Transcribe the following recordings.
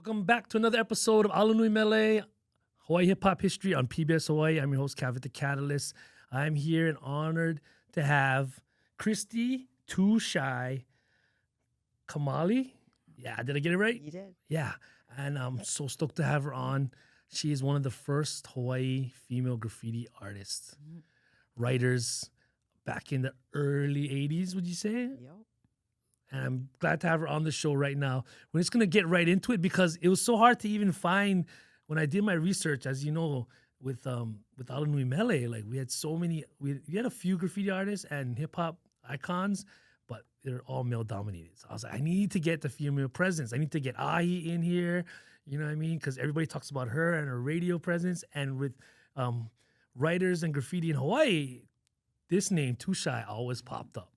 Welcome back to another episode of ALANUI MELE, Hawaiʻi Hip-Hop History on PBS Hawaii. I'm your host, Kavit the Catalyst. I'm here and honored to have Christy Too Shy Kamali. Yeah, did I get it right? You did. Yeah, and I'm so stoked to have her on. She is one of the first Hawaii female graffiti artists, writers back in the early 80s, would you say? Yep. And I'm glad to have her on the show right now. We're just gonna get right into it because it was so hard to even find when I did my research, as you know, with ALANUI MELE. Like we had so many, we had a few graffiti artists and hip hop icons, but they're all male dominated. So I was like, I need to get the female presence. I need to get Ahi in here. You know what I mean? Because everybody talks about her and her radio presence. And with writers and graffiti in Hawaii, this name Too Shy always popped up.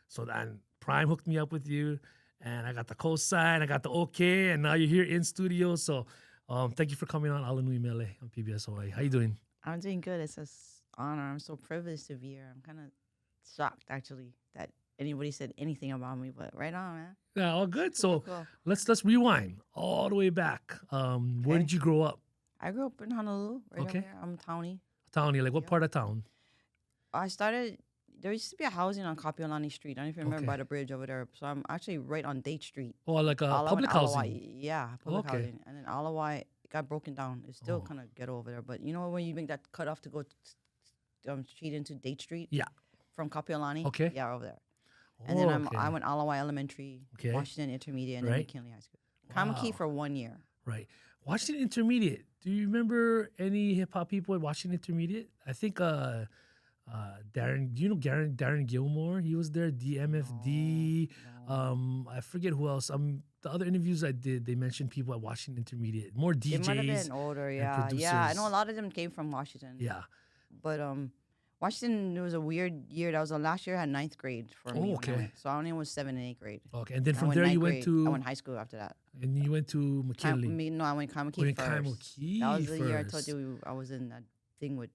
So then Prime hooked me up with you, and I got the cosign, I got the okay, and now you're here in studio. So thank you for coming on ALANUI MELE on PBS Hawaii. How you doing? I'm doing good. It's an honor. I'm so privileged to be here. I'm kind of shocked, actually, that anybody said anything about me, but right on, man. Yeah, all good. So Cool. let's rewind all the way back. Where did you grow up? I grew up in Honolulu, right Okay. over here. I'm townie. Townie, like what Yep. part of town? There used to be a housing on Kapiolani Street. I don't know if you remember Okay. by the bridge over there. So I'm actually right on Date Street. Oh, like a Ala- public and housing. Alawai. Yeah, public Okay. housing. And then Alawai got broken down. It's still Oh. kind of ghetto over there. But you know when you make that cutoff to go street into Date Street? Yeah. From Kapiolani? Okay. Yeah, over there. And then okay. I went Alawai Elementary, Okay. Washington Intermediate, and then Right. McKinley High School. Kamaki Wow. for 1 year. Right. Washington Intermediate. Do you remember any hip hop people at Washington Intermediate? I think Darren. Do you know Darren Gilmore? He was there. DMFD. No. I forget who else. The other interviews I did, they mentioned people at Washington Intermediate. More It might have DJs. been older, and yeah. Yeah, I producers. know a lot of them came from Washington. Yeah. But Washington, it was a weird year. That was the last year I had 9th grade for me. Oh, when I okay. went. So I only was 7th and 8th grade. Okay. And then I from went there you 9th went grade. to I went high school after that. and you went to McKinley. No, I went Oh, Kamaki in first. Kamaki That was the year I first. told you I was in that thing with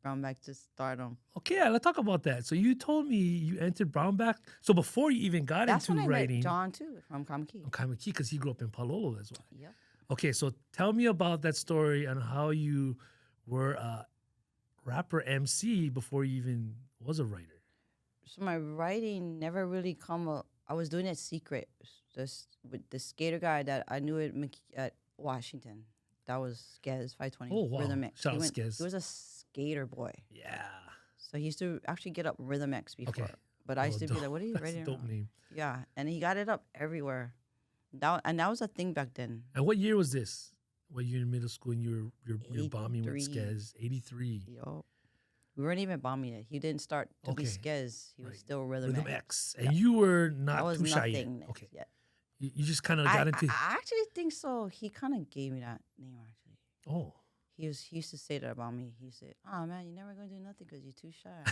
Brownback to stardom. Okay, yeah, let's talk about that. So you told me you entered Brownback. So before you even got That's into when I writing, met John, too, from Kamaki. Kamaki, because he grew up in Palolo as well. Yep. Okay, so tell me about that story and how you were a rapper MC before you even was a writer. So my writing never really I was doing it secret. Just with the skater guy that I knew at Washington. That was Skez 520. Oh, wow. Rhythm X. Shout out He Skez. was a skater boy. Yeah. So he used to actually get up Rhythm X before. Okay. But I used to be dope. like, what are you That's a writing dope about? name. Yeah. And he got it up everywhere. And that was a thing back then. And what year was this? When you were in middle school and you're bombing with 83. Skez? 83. Yo. We weren't even bombing it. He didn't start to be Okay. Skez. He was Right. still Rhythm Rhythm X. X. And you were I not was too shy yet. nothing Okay. yet. You just kind of I got into. actually think so. He kind of gave me that name, actually. Oh. He used to say that about me. He said, "Oh man, you're never gonna do nothing because you're too shy."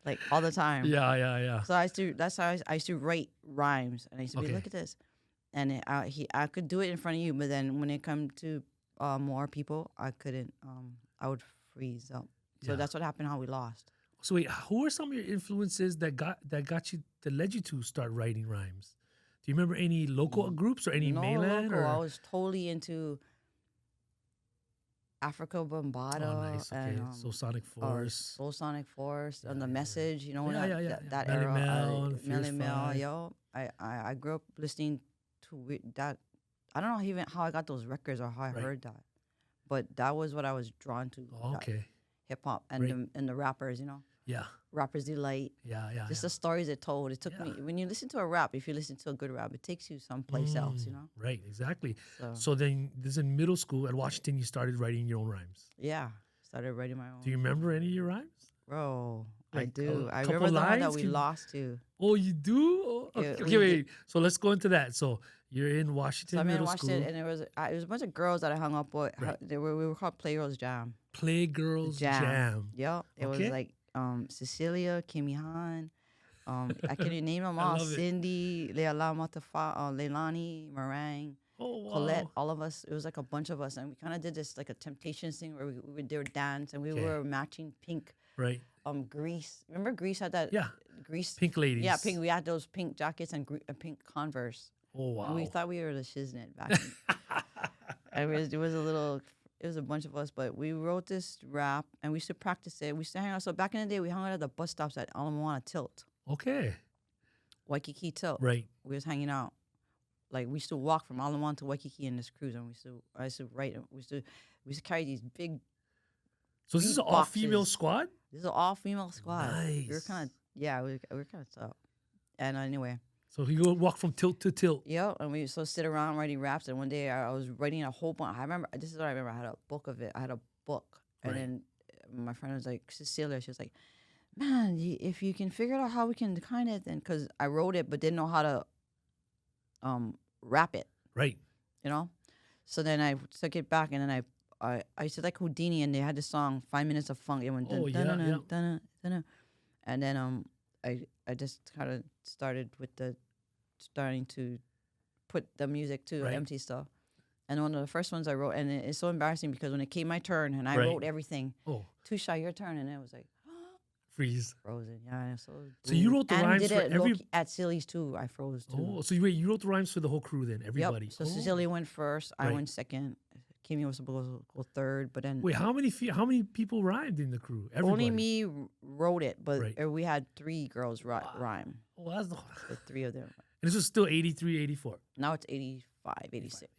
Like all the time. Yeah. So that's how I used to write rhymes, and I used to be, Okay. look at this, and I could do it in front of you, but then when it come to more people, I couldn't. I would freeze up. So Yeah. that's what happened. How we lost. So wait, who are some of your influences that led you to start writing rhymes? Do you remember any local groups or any No mainland? local. Or? I was totally into Africa Bambaataa. Oh, nice. Okay. And, So Sonic Force. Soul Sonic Force and Yeah, the yeah. Message, you know, Yeah. that Melly era. Mel and Fierce Melly Mel, Five. yo. I grew up listening to that. I don't know even how I got those records or how I Right. heard that, but that was what I was drawn to. Oh, okay. Hip hop and Right. the rappers, you know, Yeah. Rappers Delight. Yeah. Just the stories it told. It took Yeah. me when you listen to a rap. If you listen to a good rap, it takes you someplace else, you know. Right, exactly. So So then this is in middle school at Washington, you started writing your own rhymes. yeah, started writing my own. Do you remember any of your rhymes? Bro, I Like, do. a I couple remember the one that lines? we Can- lost to. Oh, you do? Oh, Yeah, okay, we wait. So let's go into that. So you're in Washington So I mean, I middle watched school. it, and it was a bunch of girls that I hung up with. Right. We were called Playgirls Jam. Playgirls Jam. Yep. It Okay. was like Cecilia, Kimmy Han. I can name them I all. love it. Cindy, Leila Matafa, Leilani, Meringue, Oh, wow. Colette. All of us. It was like a bunch of us, and we kind of did this like a Temptations thing where we would do a dance, and we Okay. were matching pink. Right. Grease. Remember Grease had that? Yeah. Grease. Pink ladies. Yeah, pink. We had those pink jackets and pink Converse. Oh wow. And we thought we were the shiznit back. And it was a bunch of us, but we wrote this rap and we used to practice it. We used to hang out. So back in the day, we hung out at the bus stops at Ala Tilt, Okay. Waikiki Tilt. Right. We was hanging out. Like we used to walk from Ala to Waikiki in this cruise, and I used to write. We used to carry these big. So this is an all-female squad? This is an all-female squad. Nice. We were kind of we were kind of tough. And anyway. So you go walk from tilt to tilt. Yeah, and we so sit around writing raps. And one day I was writing a whole bunch. I remember this is what I remember. I had a book of it. I had a book, and then my friend was like Cecilia. She was like, "Man, if you can figure out how we can kind of then," because I wrote it but didn't know how to rap it. Right. You know, so then I took it back, and then I used to like Houdini, and they had this song 5 Minutes of Funk. It went and then I just kind of started with starting to put the music to empty stuff. And one of the first ones I wrote, and it's so embarrassing because when it came my turn and I wrote everything, Too Shy, your turn, and it was like freeze, frozen. Yeah, so you wrote the rhymes for every at Silly's too. I froze too. Oh, so you wrote the rhymes for the whole crew then, everybody. Yep. So Cecilia went first, I went second. Kimmy was supposed to go third, but then wait, how many people rhymed in the crew? Everybody. Only me wrote it, but we had 3 girls rhyme. Oh, that's the 3 of them. And this was still 83, 84. Now it's 85, 86.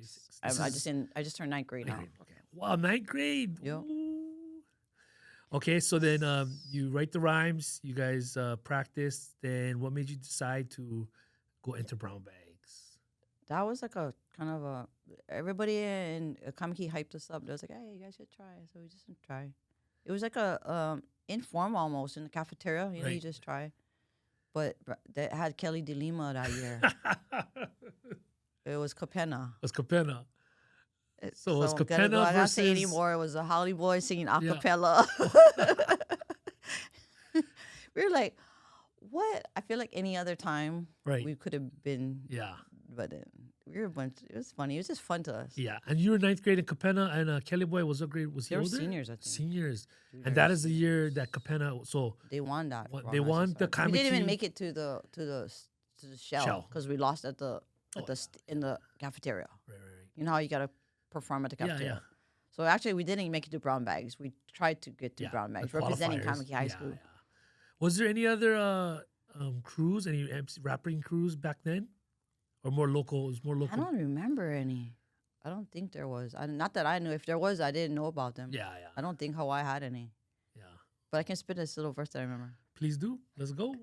86. I just turned 9th grade now. Okay. Wow, 9th grade. Yep. Okay, so then you write the rhymes, you guys practice. Then what made you decide to go enter brown bags? That was like a kind of a everybody in Kamiki hyped us up. They was like, "Hey, you guys should try." So we just try. It was like a informal almost in the cafeteria. You know, you just try. But that had Kelly De Lima that year. It was Capena. It was Capena. So it was Capena versus... I don't say anymore. It was the Holly Boys singing a cappella. We were like, what? I feel like any other time we could have been. Yeah. But then we were a bunch. It was funny. It was just fun to us. Yeah. And you were 9th grade in Capena, and Kelly Boy was what grade? Was he older? They were seniors, I think. Seniors. And that is the year that Capena... So they won that. They won the Kamiki. We didn't even make it to the shell because we lost at in the cafeteria. Right. You know how you got to perform at the cafeteria. Yeah. So actually, we didn't make it to brown bags. We tried to get to brown bags, representing Kamiki High School. Yeah. Was there any other crews, any rapping crews back then? Or more local? It was more local? I don't remember any. I don't think there was. Not that I knew. If there was, I didn't know about them. Yeah. I don't think Hawaii had any. Yeah. But I can spit this little verse that I remember. Please do. Let's go.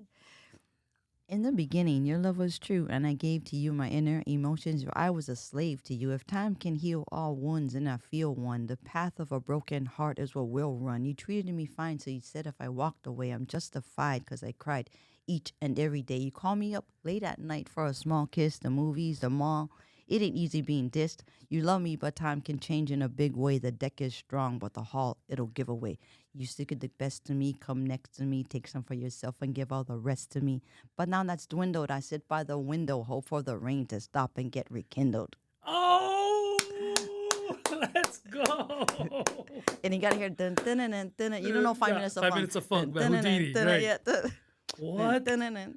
In the beginning, your love was true, and I gave to you my inner emotions. I was a slave to you. If time can heal all wounds, and I feel one, the path of a broken heart is what will run. You treated me fine, so you said if I walked away, I'm justified because I cried each and every day. You call me up late at night for a small kiss, the movies, the mall. It ain't easy being dissed. You love me, but time can change in a big way. The deck is strong, but the hall, it'll give away. You stick it the best to me, come next to me, take some for yourself and give all the rest to me. But now that's dwindled. I sit by the window, hope for the rain to stop and get rekindled. Oh, let's go. And you got to hear dun dun dun dun dun. You don't know 5 minutes of funk. 5 minutes of funk by Houdini, right? What?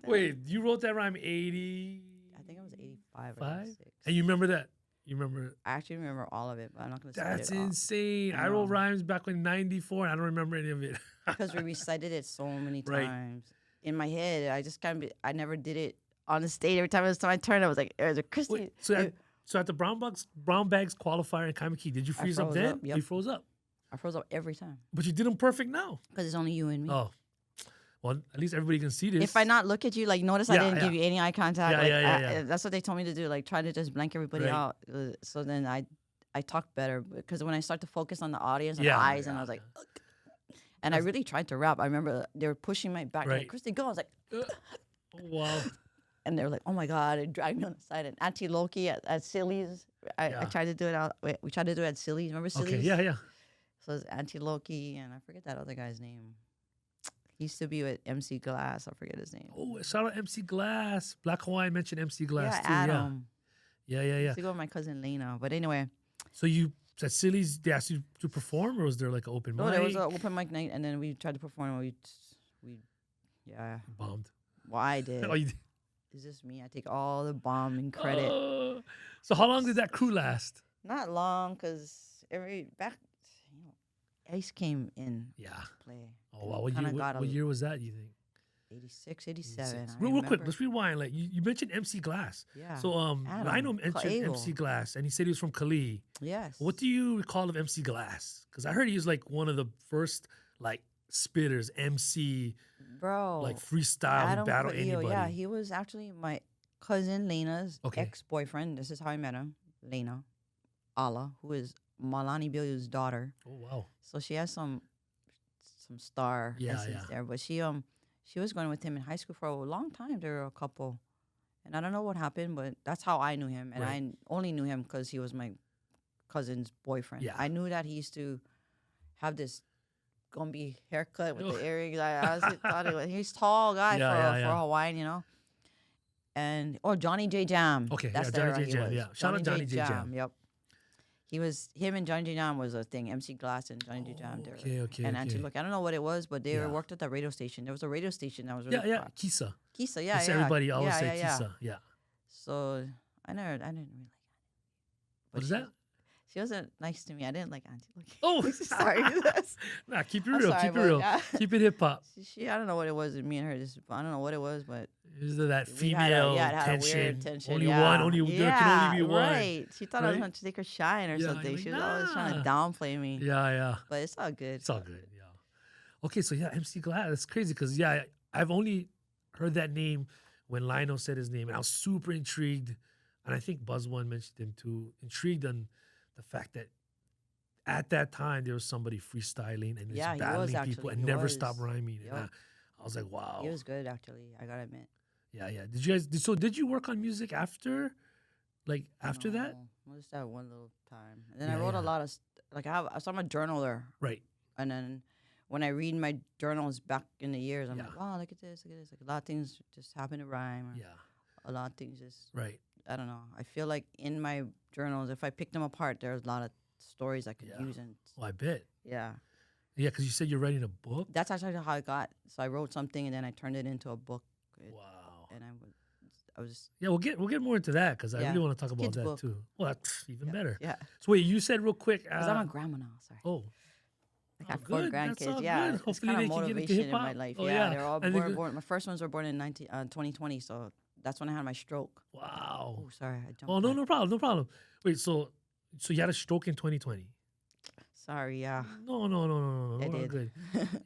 Wait, you wrote that rhyme 80? I think it was 85 or 5? 86. And you remember that? You remember? I actually remember all of it, but I'm not going to say That's it all. insane. I wrote rhymes back in 94, and I don't remember any of it. Because we recited it so many times. In my head, I just I never did it on the stage. Every time it was my turn, I was like, there's a Christy. Wait, so at the brown bags qualifier in Kamiki, did you freeze up then? Yep. You froze up? I froze up every time. But you did them perfect now. Because it's only you and me. Oh. Well, at least everybody can see this. If I not look at you, like, notice I didn't give you any eye contact. That's what they told me to do, like, try to just blank everybody out. So then I talked better because when I start to focus on the audience and the eyes, and I was like, ugh. And I really tried to rap. I remember they were pushing my back, like, Christy, go. I was like, wow. And they were like, oh my God, it dragged me on the side. And Auntie Loki at Silly's, I tried to do it we tried to do it at Silly's. Remember Silly's? Okay, yeah. So it was Auntie Loki, and I forget that other guy's name. He used to be with MC Glass. I forget his name. Oh, shout out MC Glass. Black Hawaii mentioned MC Glass too. Adam. Yeah. I used to go with my cousin Lena. But anyway. So you at Silly's, they asked you to perform, or was there like an open mic? No, there was an open mic night, and then we tried to perform. We bombed. Well, I did. Oh, you did. it's just me. I take all the bomb and credit. So how long did that crew last? Not long, cause you know, Ice came in Yeah. to play. Oh wow. What Kind year? of got What a year was that? You think? 86, 87. 86. I Real quick, remember. let's rewind. Like you mentioned MC Glass. Yeah. So Adam, Lionel mentioned Kaeo. MC Glass, and he said he was from Kali. Yes. What do you recall of MC Glass? Because I heard he was like one of the first like spitters, MC, Bro. like freestyle, he Adam battle Kaeo, anybody. yeah, he was actually my cousin Lena's Okay. ex-boyfriend. This is how I met him. Lena, Allah, who is Malani Billiard's daughter. Oh wow. So she has some star Yeah, essence yeah. there. But she was going with him in high school for a long time. They were a couple. And I don't know what happened, but that's how I knew him. And Right. I only knew him because he was my cousin's boyfriend. Yeah. I knew that he used to have this Gumby haircut with Oh. the earrings. I honestly thought he's tall guy Yeah, for Hawaiian, you know. And Johnny J Jam. Okay, That's yeah, Johnny the J era he Jam, was. yeah. Shout out Johnny J Jam. Yep. Him and Johnny J Jam was a thing. MC Glass and Johnny J Jam. Okay. And Auntie Look, I don't know what it was, but they Yeah. worked at the radio station. There was a radio station that was really Yeah. pop. Kisa. Kisa, That's everybody always say yeah. Kisa. Yeah. So I didn't really like it. What is that? She wasn't nice to me. I didn't like Auntie Look. Oh, Sorry. Nah, keep it I'm real. sorry, Keep it but real. yeah. Keep it hip hop. I don't know what it was. Me and her just, I don't know what it was, but Is that we had female it had a tension? weird tension. Only yeah. one. There can only be one. Right. She thought I was Right? going to take her shine or Yeah, something. you're She like, was always trying to nah. downplay me. Yeah. But it's all good. It's all good. Yeah. Okay, so yeah, MC Glass. That's crazy because yeah, I've only heard that name when Lionel said his name, and I was super intrigued. And I think Buzz One mentioned him too. Intrigued on the fact that at that time there was somebody freestyling and just Yeah, he was battling people actually. and He never was. stopped rhyming. And Yup. I was like, wow. He was good, actually. I got to admit. Yeah. Did you guys? Did you work on music after, like after that? No, just that one little time. And then Yeah, I wrote yeah. a lot of, so I'm a journaler. Right. And then when I read my journals back in the years, I'm Yeah. like, wow, look at this. Like a lot of things just happen to rhyme. Or Yeah. a lot of things just, Right. I don't know. I feel like in my journals, if I pick them apart, there's a lot of stories I could Yeah. use. And Oh, I bet. yeah, Yeah, because you said you're writing a book. that's actually how I got. So I wrote something and then I turned it into a book. Wow. And I was just, Yeah, we'll get more into that because I Yeah. really want to talk about Kid's that book. too. Well, that's even yeah, better. Yeah. So wait, you said real quick. Because I'm a grandma now. Sorry. Oh, I got oh, 4 good. That's all grandkids. Yeah, good. it's Hopefully kind they of can get into motivation in my hip-hop. life. Oh, yeah, yeah. they're all And they born. My first ones were born in 2020, so that's when I had my stroke. wow. Oh, sorry, I jumped. Oh no, back. no problem. Wait, so you had a stroke in 2020? Sorry, yeah. No. I We're did. good.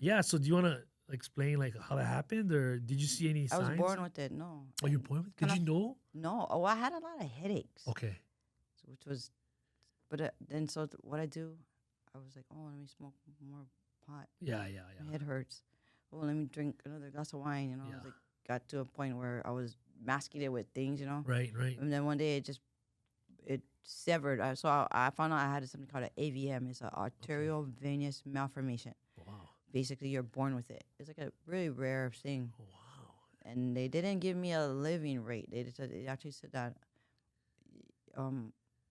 Yeah. So do you want to explain like how that happened, or did you see any I signs? was born with it. No. Oh, you were born with? Did Kinda- you know? No. Oh, I had a lot of headaches. Okay. Which was, but then what I do, I was like, oh, let me smoke more pot. Yeah. My head hurts. Oh, let me drink another glass of wine. You know, I Yeah. was like, got to a point where I was masking it with things. You know. Right. And then one day it severed. So I found out I had something called an AVM. It's an arterial venous malformation. Wow. Basically, you're born with it. It's like a really rare thing. Oh, wow. And they didn't give me a living rate. They actually said that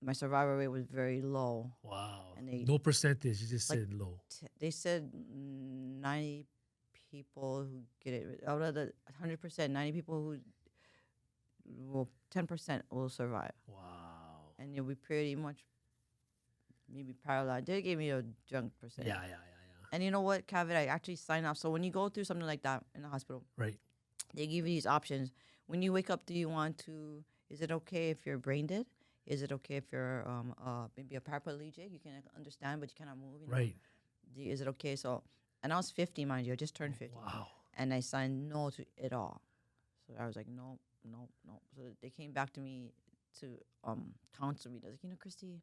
my survival rate was very low. Wow. And they- No percentage. You just like, said low. They said 90 people who get it out of the 100%. 90 people who will 10% will survive. Wow. And you'll be pretty much maybe paralyzed. They gave me a junk percent. Yeah. And you know what, Kavit? I actually signed off. So when you go through something like that in the hospital, Right. they give you these options. When you wake up, do you want to? Is it okay if you're brain dead? Is it okay if you're maybe a paraplegic? You can understand, but you cannot move. You know? Right. Is it okay? So, and I was 50, mind you. I just turned 50. Wow. And I signed no to it all. So I was like, no. So they came back to me to counsel me. They're like, Christy,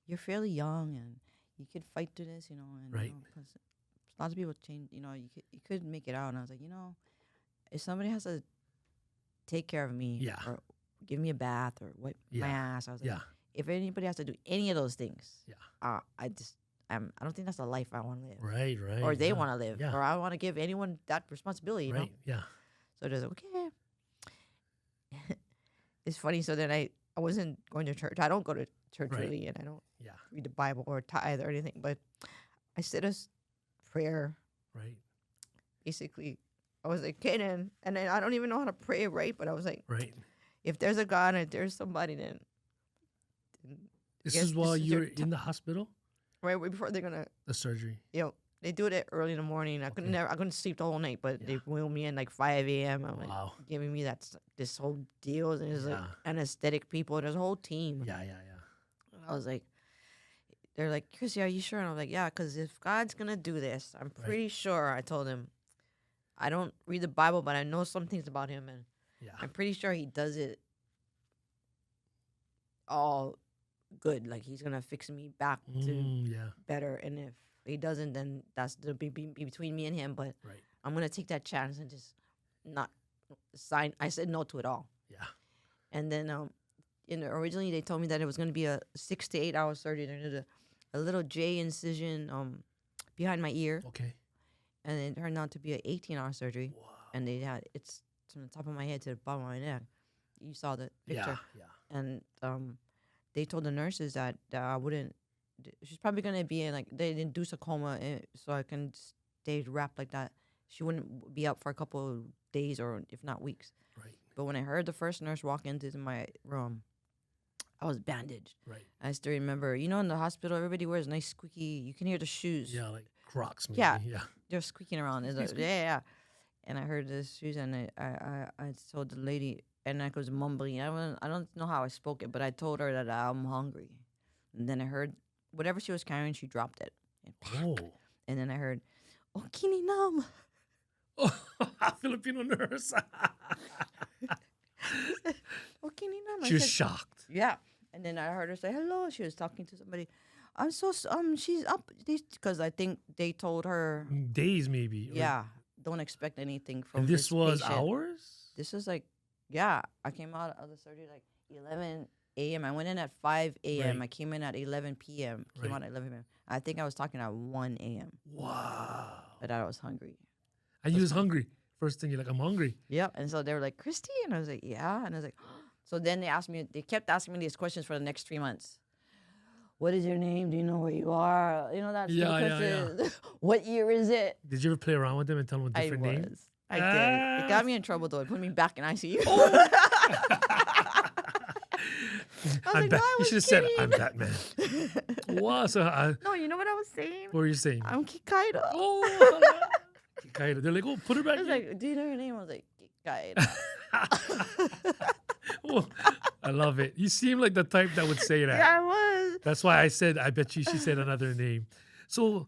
you're fairly young and you could fight through this, And Right. 'cause lots of people change. You could make it out. And I was like, if somebody has to take care of me, Yeah. or give me a bath or wipe Yeah. my ass, I was like, Yeah. if anybody has to do any of those things, Yeah. I don't think that's the life I want to live, Right. or they yeah. want to live, Yeah. or I want to give anyone that responsibility. You know? Right. Yeah. So there's okay. It's funny. So then I wasn't going to church. I don't go to church Right. really, and I don't Yeah. read the Bible or tithe or anything. But I said a prayer. Right. Basically, I was like, Kaden, and then I don't even know how to pray, right? But I was like, Right. if there's a God and if there's somebody, then This guess is while this is your you're in the hospital? right before they're gonna, The surgery. they do it early in the morning. I couldn't sleep the whole night, but they wheel me in like 5 a.m. I'm like Wow. giving me this whole deal, and there's like Yeah. anesthetic people. There's a whole team. Yeah. And I was like, they're like, Chrissy, are you sure? And I was like, yeah, because if God's gonna do this, I'm pretty sure. I told him, I don't read the Bible, but I know some things about him, and Yeah. I'm pretty sure he does it all good. Like he's gonna fix me back to Yeah. better, and if he doesn't, then that's the be between me and him. But Right. I'm gonna take that chance and just not sign. I said no to it all. Yeah. And then originally they told me that it was gonna be a 6 to 8 hour surgery. They did a little J incision behind my ear, Okay. and it turned out to be an 18-hour surgery. Wow. And it's from the top of my head to the bottom of my neck. You saw the picture. Yeah. And they told the nurses that I wouldn't. She's probably gonna be in, like, they induce a coma, so I can stay wrapped like that. She wouldn't be up for a couple of days or if not weeks. Right. But when I heard the first nurse walk into my room, I was bandaged. Right. I still remember, in the hospital, everybody wears nice squeaky. You can hear the shoes. Yeah, like Crocs. Maybe. Yeah. Yeah. They're squeaking around. It's like, yeah. And I heard the shoes, and I told the lady, and I was mumbling. I don't know how I spoke it, but I told her that I'm hungry. And then I heard whatever she was carrying, she dropped it. Oh. And then I heard, oh, kini nam. Oh, Filipino nurse. Oh, kini nam. She was shocked. Yeah. And then I heard her say hello. She was talking to somebody. I'm so she's up because I think they told her. Days maybe. Yeah, don't expect anything from. And this was patient. hours. This is like, yeah. I came out of the surgery like 11 a.m. I went in at 5 a.m. Right. I came in at 11 p.m. Came out at 11 p.m. I think I was talking at 1 a.m. Wow. But I was hungry. And you was hungry. First thing you're like, I'm hungry. Yep. And so they were like, Christy, and I was like, yeah. And I was like, so then they kept asking me these questions for the next 3 months. What is your name? Do you know where you are? That question. What year is it? Did you ever play around with them and tell them a different name? I did. It got me in trouble though. It put me back in ICU. You should have said, I'm Batman. Wow. So, no, you know what I was saying? What were you saying? I'm Kikaida. Oh, Kikaida. They're like, oh, put her back I was in. like, do you know your name? I was like, Kikaida. Oh, I love it. You seem like the type that would say that. Yeah, I was. That's why I said, I bet you she said another name. So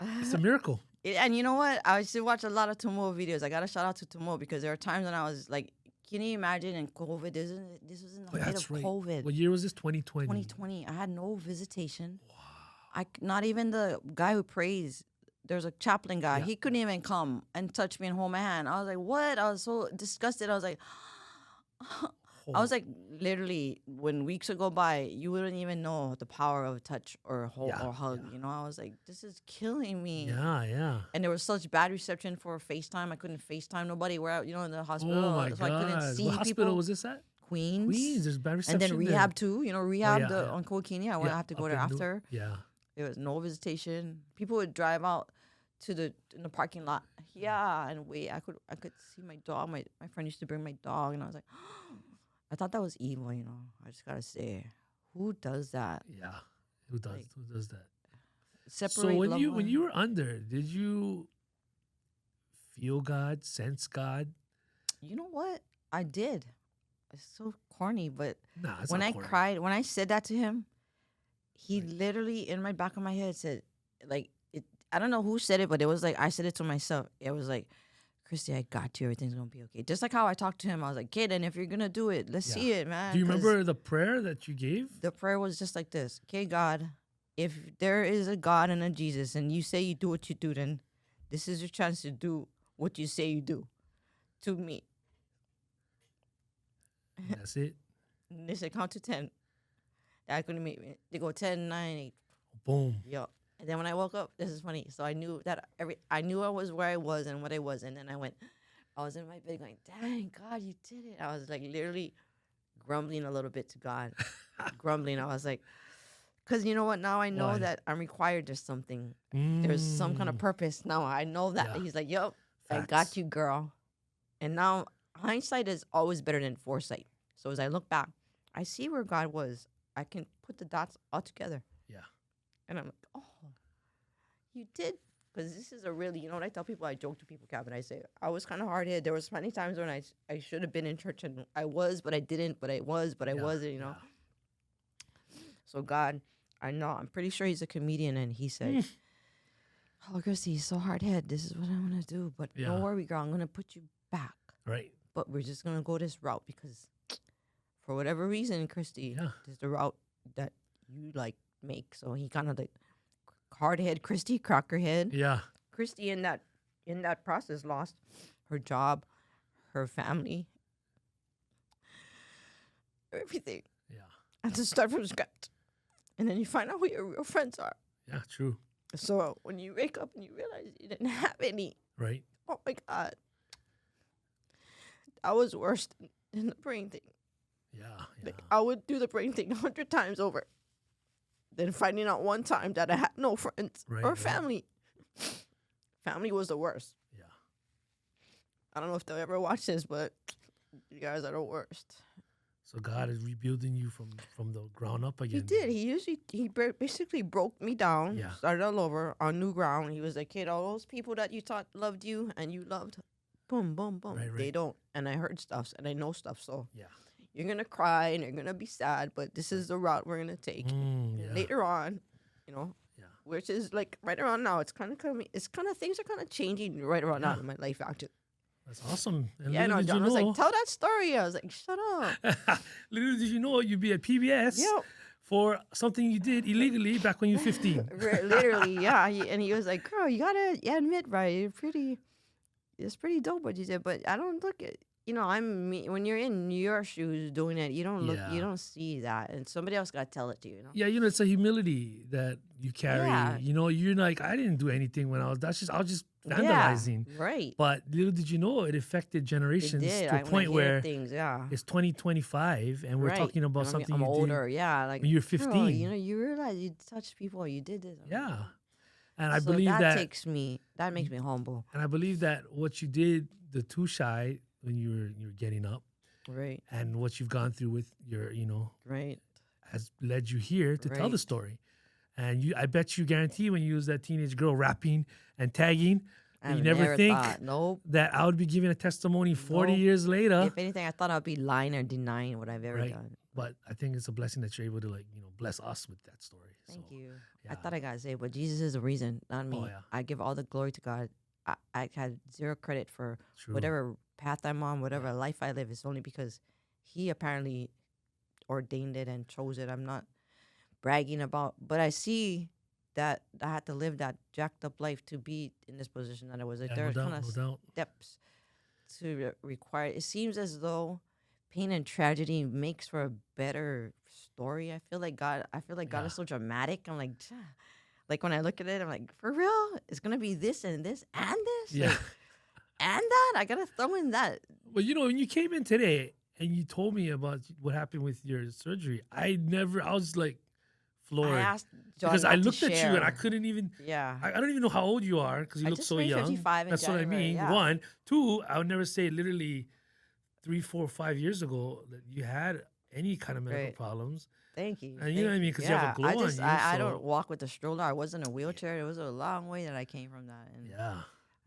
it's a miracle. And you know what? I used to watch a lot of Tomo videos. I got to shout out to Tomo because there are times when I was like, can you imagine in COVID? This was in the height of COVID. What year was this? 2020. 2020. I had no visitation. Wow. Not even the guy who prays. There's a chaplain guy. Yeah. He couldn't even come and touch me and hold my hand. I was like, what? I was so disgusted. I was like, literally, when weeks would go by, you wouldn't even know the power of a touch or a hold or hug. Yeah. I was like, this is killing me. Yeah. And there was such bad reception for FaceTime. I couldn't FaceTime nobody. We're out, in the hospital. Oh my so God. I couldn't see what people. hospital was this at? Queens. There's bad reception. And then rehab too. Rehab on Kokini. I have to go there after. Yeah. There was no visitation. People would drive out to in the parking lot. Yeah, and wait. I could see my dog. My friend used to bring my dog, and I was like, I thought that was evil. I just gotta say, who does that? Yeah, who does that? Separate. So when you were under, did you feel God, sense God? You know what? I did. It's so corny, but it's when not I corny. cried, when I said that to him, he literally in my back of my head said, like, I don't know who said it, but it was like I said it to myself. It was like, Christy, I got you. Everything's gonna be okay. Just like how I talked to him, I was like, kid, and if you're gonna do it, let's see it, man. Do you remember the prayer that you gave? The prayer was just like this. Okay, God, if there is a God and a Jesus, and you say you do what you do, then this is your chance to do what you say you do to me. That's it. And they said count to 10. That couldn't make me. They go 10, 9, 8. Boom. Yeah. And then when I woke up, this is funny. So I knew that I knew I was where I was and what I was. And then I was in my bed going, dang, God, you did it. I was like literally grumbling a little bit to God. Grumbling. I was like, because you know what? Now I know that I'm required to something. There's some kind of purpose. Now I know that. Yeah. He's like, yup. I got you, girl. And now hindsight is always better than foresight. So as I look back, I see where God was. I can put the dots all together. Yeah. And I'm like, oh, you did. Because this is a really, you know what I tell people? I joke to people, Kevin. I say, I was kind of hard-headed. There was many times when I should have been in church, and I was, but I didn't, but I was, but I wasn't, you know. So God, I know, I'm pretty sure he's a comedian, and he said, oh, Christy, he's so hard-headed. This is what I want to do. But don't worry, girl. I'm going to put you back. Right. But we're just going to go this route because for whatever reason, Christy, this is the route that you, like, make. So he kind of, like, hard-head Christy, crockerhead. Yeah. Christy, in that process, lost her job, her family, everything. Yeah. And to start from scratch. And then you find out who your real friends are. Yeah, true. So when you wake up and you realize you didn't have any. Right. Oh, my God. That was worse than the brain thing. Yeah. Like, I would do the brain thing 100 times over than finding out one time that I had no friends or family. Family was the worst. Yeah. I don't know if they'll ever watch this, but you guys are the worst. So God is rebuilding you from the ground up again. He did. He basically broke me down, started all over on new ground. He was like, kid, all those people that you thought loved you and you loved, boom, boom, boom. Right. They don't. And I heard stuff and I know stuff. So you're going to cry and you're going to be sad, but this is the route we're going to take. Later on, you know, which is like right around now, things are kind of changing right around now in my life, actually. That's awesome. And no, John was like, tell that story. I was like, shut up. Little did you know you'd be at PBS for something you did illegally back when you were 15. Literally, yeah. And he was like, girl, you gotta admit, right? It's pretty dope what you did. But I don't look at, when you're in your shoes doing it, you don't look, you don't see that. And somebody else got to tell it to you, you know? Yeah, it's a humility that you carry. Yeah. You're like, I didn't do anything when I was just vandalizing. Yeah, right. But little did you know it affected generations to a point where it's 2025 and we're talking about something I'm you older, did like when you were 15. Girl, you realize you touched people, you did this. Yeah. And I believe that makes me humble. And I believe that what you did, the too shy when you were getting up, right, and what you've gone through with your, right, has led you here to tell the story. And I bet you guarantee when you was that teenage girl rapping and tagging, you never think that I would be giving a testimony 40 years later. If anything, I thought I'd be lying or denying what I've ever done. But I think it's a blessing that you're able to bless us with that story. Thank you. Yeah. I thought I got to say, but Jesus is the reason, not me. I give all the glory to God. I had zero credit for whatever path I'm on, whatever life I live. It's only because he apparently ordained it and chose it. I'm not bragging about, but I see that I had to live that jacked up life to be in this position that I was. There are kind of steps to require. It seems as though pain and tragedy makes for a better story. I feel like God is so dramatic. I'm like when I look at it, I'm like, for real? It's gonna be this and this and this? Yeah. And that? I gotta throw in that. Well, when you came in today and you told me about what happened with your surgery, I was like floored. I asked John because I looked at you and I couldn't even. Yeah. I don't even know how old you are because you look so young. 55 in That's January, what I mean. yeah. 1, 2. I would never say literally 3, 4, 5 years ago that you had any kind of medical problems. Thank you. And you know what I mean? Because you have a glow on you. I don't walk with a stroller. I was in a wheelchair. It was a long way that I came from that. And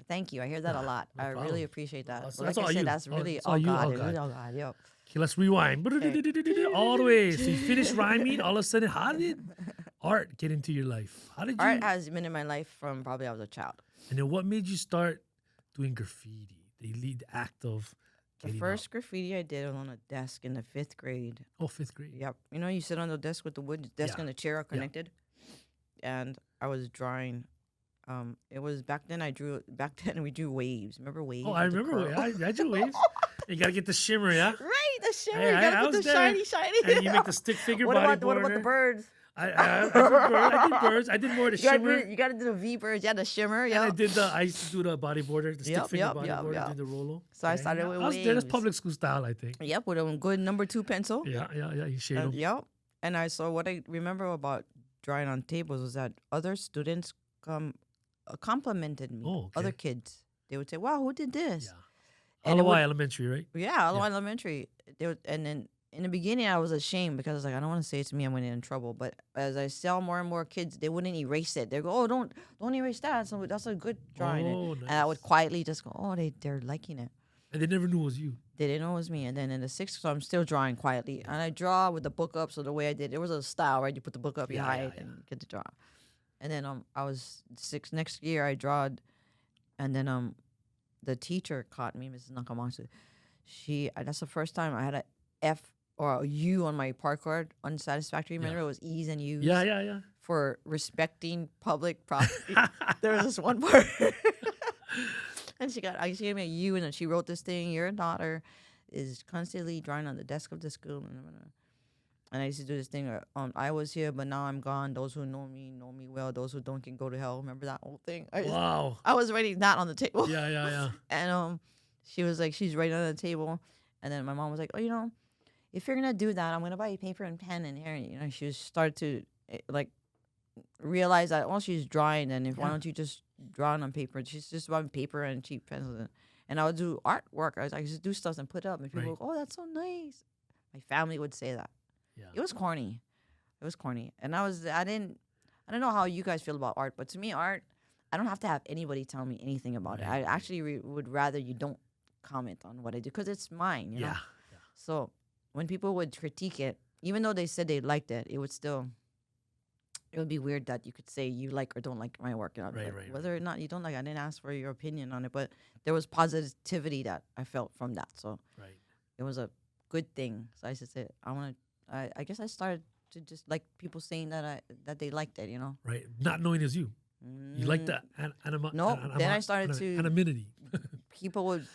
thank you. I hear that a lot. I really appreciate that. That's all you. That's really all God. Really all God. Yep. Okay, let's rewind. All the way. So you finished rhyming. All of a sudden, how did art get into your life? Art has been in my life from probably I was a child. And then what made you start doing graffiti? The lead act of the first graffiti I did was on a desk in the 5th grade. Oh, 5th grade. Yep. You sit on the desk with the wood desk and the chair are connected. Yeah. And I was drawing. It was back then we drew waves. Remember waves? Oh, I remember. I drew waves. You got to get the shimmer, yeah? Right, the shimmer. You got to put the shiny. And you make the stick figure What about the birds? I did birds. I did more of the shimmer. You got to do the V birds. Yeah, the shimmer. Yeah. And I used to do the bodyboarder, the stick figure bodyboarder, do the Rolo. So I started with waves. That's public school style, I think. Yep, with a good number 2 pencil. Yeah. You shade them. Yep. And I saw what I remember about drawing on tables was that other students complimented me. Oh, okay. Other kids. they would say, "Wow, who did this?" Yeah. And it would, Hawaiʻi Elementary, right? yeah, Hawaiʻi Elementary. They would, and then in the beginning, I was ashamed because I was like, I don't want to say it to me. I'm going to get in trouble. But as I saw more and more kids, they wouldn't erase it. They go, "Oh, don't erase that. So that's a good drawing." Oh, And I would nice. quietly just go, "Oh, they're liking it." And they never knew it was you. They didn't know it was me. And then in the sixth, so I'm still drawing quietly, and I draw with the book up. So the way I did, there was a style, right? You put the book up, you Yeah, hide, yeah, and get to draw. And then I was six. Next year, I drawed, and then the teacher caught me, Mrs. Nakamatsu. That's the first time I had a F or a U on my part card, unsatisfactory. Remember, it was E's and U's. Yeah, yeah, yeah. For respecting public property. There was this one part. And she gave me a U, and then she wrote this thing: "Your daughter is constantly drawing on the desk of the school." And I used to do this thing: "I was here, but now I'm gone. Those who know me well. Those who don't can go to hell." Remember that whole thing? Wow. I was writing that on the table. Yeah, yeah, yeah. And she was like, she's writing on the table, and then my mom was like, "Oh, if you're gonna do that, I'm gonna buy you paper and pen and hair." She was started to like realize that, well, she's drawing, and why don't you just draw it on paper? She's just buying paper and cheap pencils, and I would do artwork. I just do stuff and put it up, and people would go, "Oh, that's so nice." My family would say that. Yeah. It was corny. It was corny, and I didn't know how you guys feel about art, but to me, art, I don't have to have anybody tell me anything about it. I actually would rather you don't comment on what I do because it's mine. You know? Yeah. So when people would critique it, even though they said they liked it, it would be weird that you could say you like or don't like my work. Right. Whether or not you don't like it, I didn't ask for your opinion on it, but there was positivity that I felt from that. So it was a good thing. So I used to say, I guess I started to just like people saying that they liked it, Right. Not knowing it's you. You like that then I started to anonymity. People would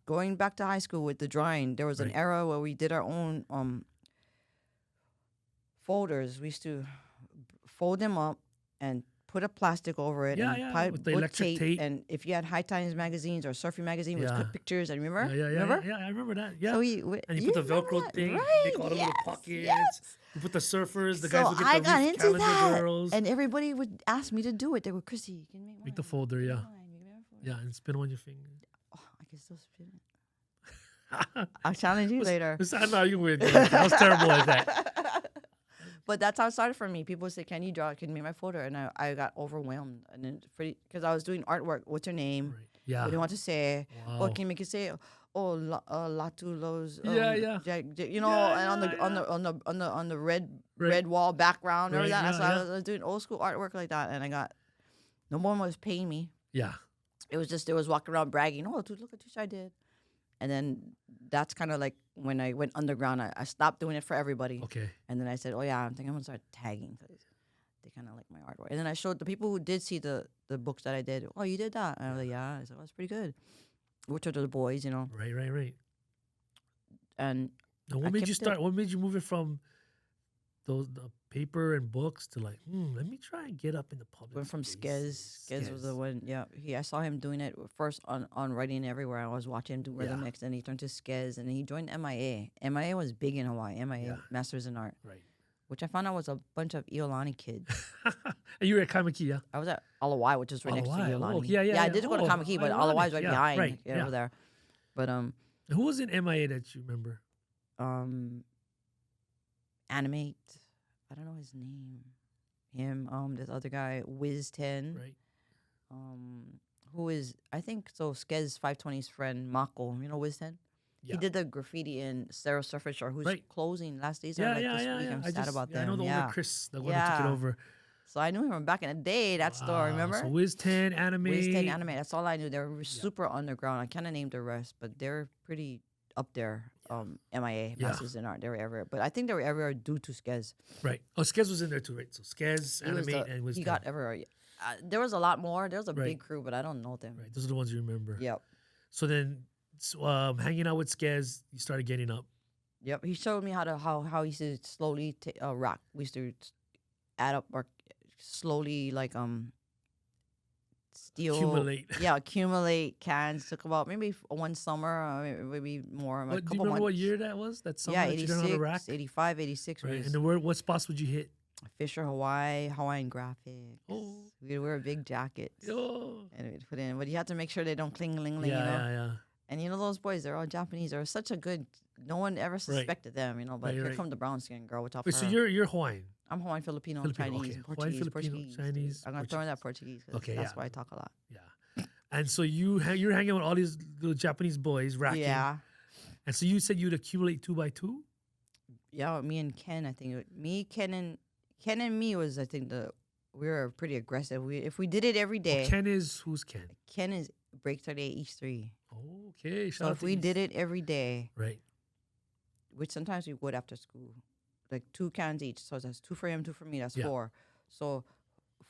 going back to high school with the drawing. There was an era where we did our own folders. We used to fold them up and put a plastic over it and with the electric tape. And if you had High Times magazines or Surfing magazine, we'd put pictures. And remember? Yeah, I remember that. Yeah. So and you put the Velcro thing. Right? They call them little pockets. Yes. You put the surfers. The guys would get I the got Reef into calendar that, girls. and everybody would ask me to do it. They were, "Chrissy, can you make the folder, yeah. Yeah, and spin on your finger. Oh, I can still spin it. I'll challenge you later. I know you would. I was terrible at that. But that's how it started for me. People would say, "Can you draw? Can you make my folder?" And I got overwhelmed, and then because I was doing artwork. What's your name? Right. Yeah. What do you want to say? Wow. Oh, can you make it say? Oh, Latu Lowe's. Yeah. And on the red wall background. Remember that? So I was doing old school artwork like that, and no one was paying me. Yeah. It was just, they was walking around bragging, "Oh, dude, look at this I did." And then that's kind of like when I went underground, I stopped doing it for everybody. Okay. And then I said, "Oh, yeah, I think I'm going to start tagging because they kind of like my artwork." And then I showed the people who did see the books that I did, "Oh, you did that?" And I was like, "Yeah." I said, "Oh, that's pretty good." Which are the boys, Right. And now, what made you start? What made you move it from the paper and books to like, let me try and get up in the public? Went from spaces. Skez was the one. Yeah, I saw him doing it first on Writing Everywhere. I was watching him do Rhythm Mix, and he turned to Skez, and he joined MIA. MIA was big in Hawaii. MIA, Masters in Art. Right. Which I found out was a bunch of Iolani kids. And you were at Kamiki, yeah? I was at ALANUI, which is right next to Iolani. Oh, yeah. I did go to Kamiki, but ALANUI is right behind, right, over there. But who was in MIA that you remember? Animate. I don't know his name. Him. This other guy, Wiz 10. Right. Who is, I think so, Skez 520's friend Mako. You know Wiz 10? Yeah. He did the graffiti in Sarah Surface Shore, who's closing last days. This week. I'm sad about them. I know the owner, Chris, the one who took it over. So I knew him from back in the day, that store, remember? So Wiz 10, Anime. Wiz 10, Anime. That's all I knew. They were super underground. I kind of named the rest, but they're pretty up there. MIA, Masters in Art. They were everywhere. But I think they were everywhere due to Skez. Right. Oh, Skez was in there too, right? So Skez, Anime, and Wiz 10. He got everywhere. There was a lot more. There was a big crew, but I don't know them. Right. Those are the ones you remember. Yep. So then, hanging out with Skez, you started getting up. Yep. He showed me how he used to slowly rock. We used to add up or slowly steal. Accumulate cans. Took about maybe one summer, maybe more. Do you remember what year that was? That summer? Yeah, that 86, you learned how to rack? 85, 86. Right. And then what spots would you hit? Fisher Hawaii, Hawaiian graphics. Oh. We'd wear big jackets Oh. and we'd put in, but you have to make sure they don't cling, you know. Yeah. And those boys, they're all Japanese. They're such a good. No one ever suspected them, But here come the brown skin girl. What's up? Wait, so you're Hawaiian? I'm Hawaiian, Filipino, Filipino, Chinese, okay. Portuguese, Hawaiian, Filipino, Portuguese. Chinese, I'm gonna throw in that Portuguese. Okay, that's why I talk a lot. Yeah. And so you're hanging out with all these little Japanese boys, racking. Yeah. And so you said you'd accumulate 2x2? Yeah, me and Ken. I think Ken and me was. I think we were pretty aggressive. If we did it every day. Ken is who's Ken? Ken is break 38 East 3. Okay. So if we did it every day, right, which sometimes we would after school, like 2 cans each. So that's 2 for him, 2 for me. That's 4. So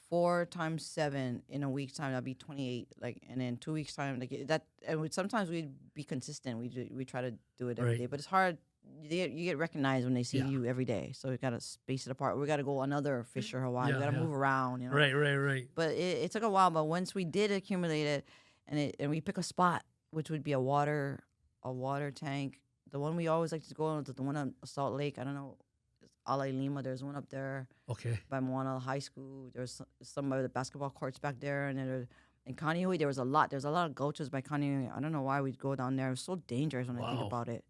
4 times 7 in a week's time, that'd be 28. Like, and then 2 weeks time, like that. And sometimes we'd be consistent. We try to do it every day, but it's hard. You get recognized when they see you every day. So we gotta space it apart. We gotta go another Fisher Hawaii. We gotta move around. Right. But it took a while. But once we did accumulate it, and we pick a spot, which would be a water tank. The one we always like to go to, the one on Salt Lake. I don't know, Alai Lima. There's one up there. Okay. By Moana High School. There's some of the basketball courts back there, and then in Kaneohe there was a lot. There's a lot of gulches by Kaneohe. I don't know why we'd go down there. It was so dangerous when I think about it.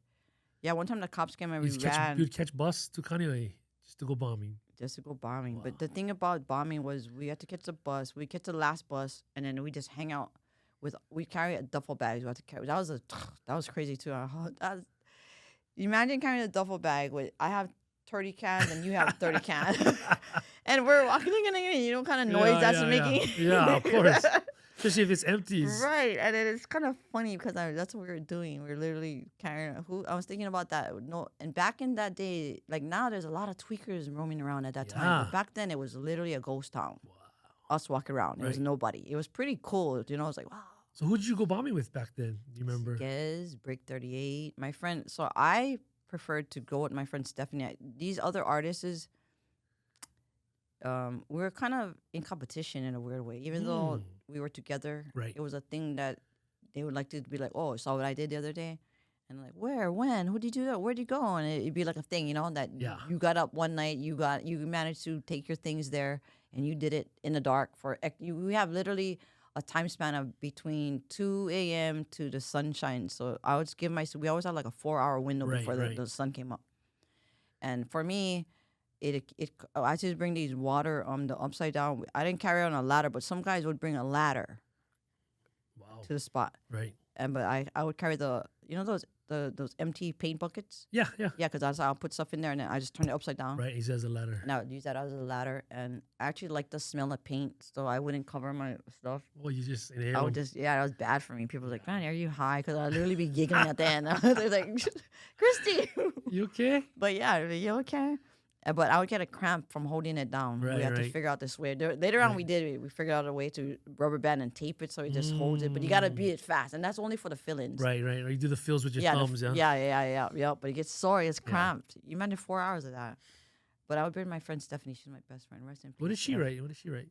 Yeah, one time the cops came and we ran. You'd catch bus to Kaneohe just to go bombing. Wow. But the thing about bombing was we had to catch the bus. We catch the last bus, and then we just hang out we carry a duffel bag. We had to carry. That was crazy too. Imagine carrying a duffel bag with I have 30 cans and you have 30 cans, and we're walking in. You know, kind of noise that's making. Yeah, of course. Especially if it's empty. Right, and it's kind of funny because that's what we were doing. We were literally carrying. I was thinking about that. No, and back in that day, like now, there's a lot of tweakers roaming around at that time. But back then, it was literally a ghost town. Wow. Us walking around, there was nobody. It was pretty cool. It was like, wow. So who did you go bombing with back then? Do you remember? Gez, Break 38, my friend. So I preferred to go with my friend Stephanie. These other artists we were kind of in competition in a weird way. Even though we were together, it was a thing that they would like to be like, oh, saw what I did the other day? And like, where, when, who did you do that? Where'd you go? And it'd be like a thing, that you got up one night, you managed to take your things there, and you did it in the dark we have literally a time span of between 2 a.m. to the sunshine. So I would we always had like a 4-hour window before the sun came up. And for me, I just bring these water the upside down. I didn't carry on a ladder, but some guys would bring a ladder to the spot. Right. But I would carry those empty paint buckets. Yeah. Yeah, because I'll put stuff in there and then I just turn it upside down. Right, he says a ladder. And I would use that as a ladder, and I actually like the smell of paint, so I wouldn't cover my stuff. Well, you just inhale. I would that was bad for me. People were like, man, are you high? Because I'd literally be giggling at the end. They're like, Christy. You okay? But yeah, you okay? But I would get a cramp from holding it down. We had to figure out this way. Later on, we figured out a way to rubber band and tape it so it just holds it. But you got to beat it fast. And that's only for the fill-ins. Right. Or you do the fills with your thumbs, Yeah. But it gets sore. It's cramped. You imagine 4 hours of that. But I would bring my friend Stephanie. She's my best friend. Rest in peace. What did she write?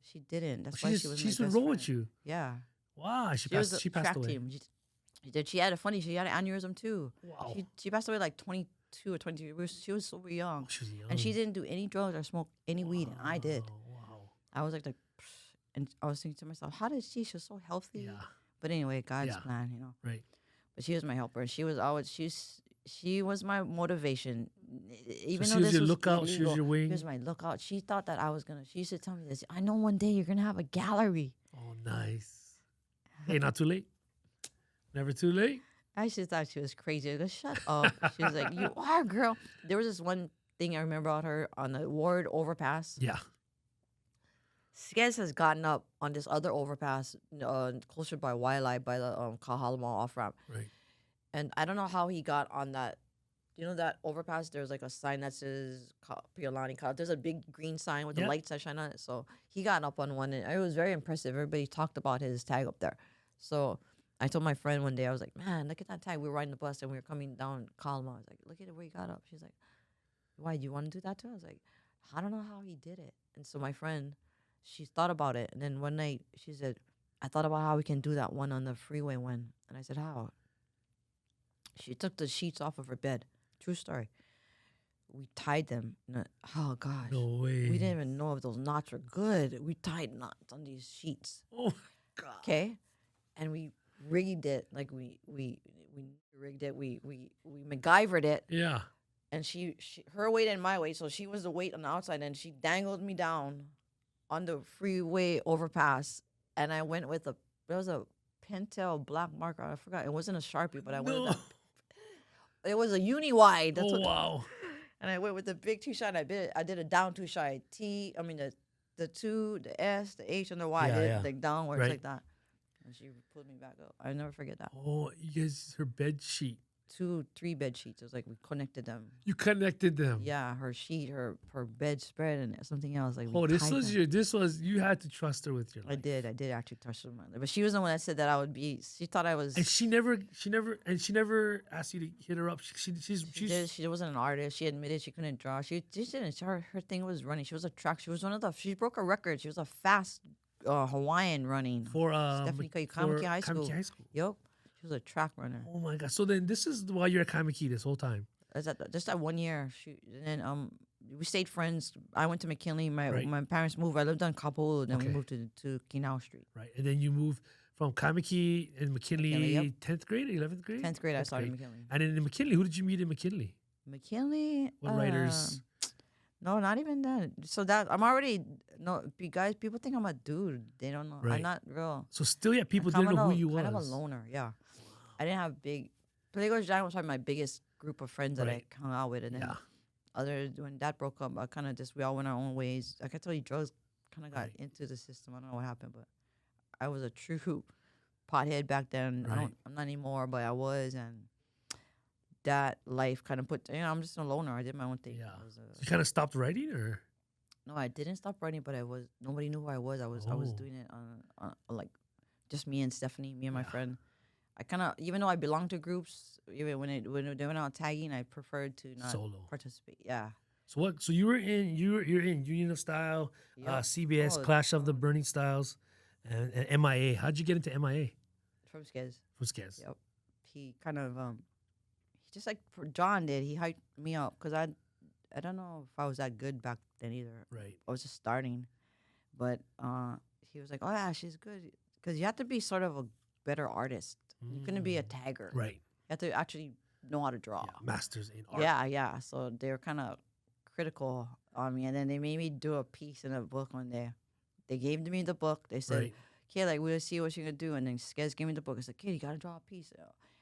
She didn't. That's why she was my best friend. She would roll with you? Yeah. Wow. She passed away. Team. She did. She had an aneurysm too. Wow. She passed away like 22 or 23. She was so young. She was young. And she didn't do any drugs or smoke any weed, and I did. Wow. I was like, and I was thinking to myself, how did she? She was so healthy. Yeah. But anyway, God's plan, Right. But she was my helper. She was always she was my motivation. Even so though she was this your was lookout. illegal, She was your wing. She was my lookout. She thought that I was gonna. She used to tell me this. I know one day you're gonna have a gallery. Oh, nice. Hey, not too late. Never too late. I just thought she was crazy. I go, shut up. She was like, you are, girl. There was this one thing I remember about her on the Ward overpass. Yeah. Skez has gotten up on this other overpass closer by Wailai, by the Kahalama off-ramp. Right. And I don't know how he got on that. You know that overpass? There's like a sign that says Piolani. There's a big green sign with the lights that shine on it. So he got up on one, and it was very impressive. Everybody talked about his tag up there. So I told my friend one day, I was like, man, look at that tag. We were riding the bus and we were coming down Kalama. I was like, look at where he got up. She's like, why, do you want to do that too? I was like, I don't know how he did it. And so my friend, she thought about it. And then one night she said, I thought about how we can do that one on the freeway one. And I said, how? She took the sheets off of her bed. True story. we tied them. Oh gosh, No way. we didn't even know if those knots were good. We tied knots on these sheets. Oh my God. Okay, and we rigged it like we rigged it. We MacGyvered it, Yeah. and she her weight and my weight, so she was the weight on the outside, and she dangled me down on the freeway overpass, and I went with there was a Pentel black marker. I forgot it wasn't a Sharpie, but I went with No. that. It was a uni wide. That's Oh what. wow. And I went with the big two shot. I did a down two shot. The two, the S, the H, and the Y. I did it like downwards Right. like that. And she pulled me back up. I'll never forget that. Oh, you guys, her bed sheet. 2, 3 bed sheets. It was like we connected them. You connected them. Yeah, her sheet, her bedspread, and something else. Like Oh, we tied them. this was you had to trust her with your life. I did actually touch her mother, but she was the one that said that I would be. She thought I was. And she never asked you to hit her up. She wasn't an artist. She admitted she couldn't draw. She didn't. Her thing was running. She was a track. She was one of the. She broke a record. She was a fast Hawaiian running. for Stephanie Kamiki High School. Kamiki High School. Yep, she was a track runner. Oh my God. So then this is why you're at Kamiki this whole time. Just that 1 year. And then we stayed friends. I went to McKinley. Right. My parents moved. I lived on Kapolei, and then Okay. we moved to Kinau Street. Right. And then you moved from Kamiki and McKinley, McKinley, yep. 10th grade, 11th grade? 10th grade, I 10th started grade. McKinley. And then in McKinley, who did you meet in McKinley? McKinley. What writers? No, not even that. So that I'm already guys. People think I'm a dude. They don't know. Right. I'm not real. So still, yeah, people I'm didn't know who you kind of a was. loner. Yeah, I didn't have big. Playground Giant was probably my biggest group of friends that Right. I hung out with, and then Yeah. when that broke up, I kind of just we all went our own ways. I can tell you, drugs kind of got Right. into the system. I don't know what happened, but I was a true pothead back then. Right. I'm not anymore, but I was, and that life kind of put. I'm just a loner. I did my own thing. Yeah. I was So you kind of stopped writing, or No, I didn't stop writing, but nobody knew who I was. I was Oh. doing it on like just me and Stephanie, me and my Yeah. friend. I kind of, even though I belonged to groups, even when they went out tagging, I preferred to not solo? participate. Yeah. So what? So you're in Union of Style, Yup. CBS, Oh, Clash of the Burning Styles, and MIA. How'd you get into MIA? From Skez. From Skez. Yep. He kind of he just like John did. He hyped me up because I don't know if I was that good back then either. Right. I was just starting, but he was like, "Oh yeah, she's good," because you have to be sort of a better artist. You couldn't be a tagger. Right. You have to actually know how to draw. Yeah. Masters in art. Yeah. So they were kind of critical on me, and then they made me do a piece in a book one day. They gave me the book. They said, Right. "Okay, like we'll see what you're gonna do." And then Skez gave me the book. I said, "Kid, you gotta draw a piece."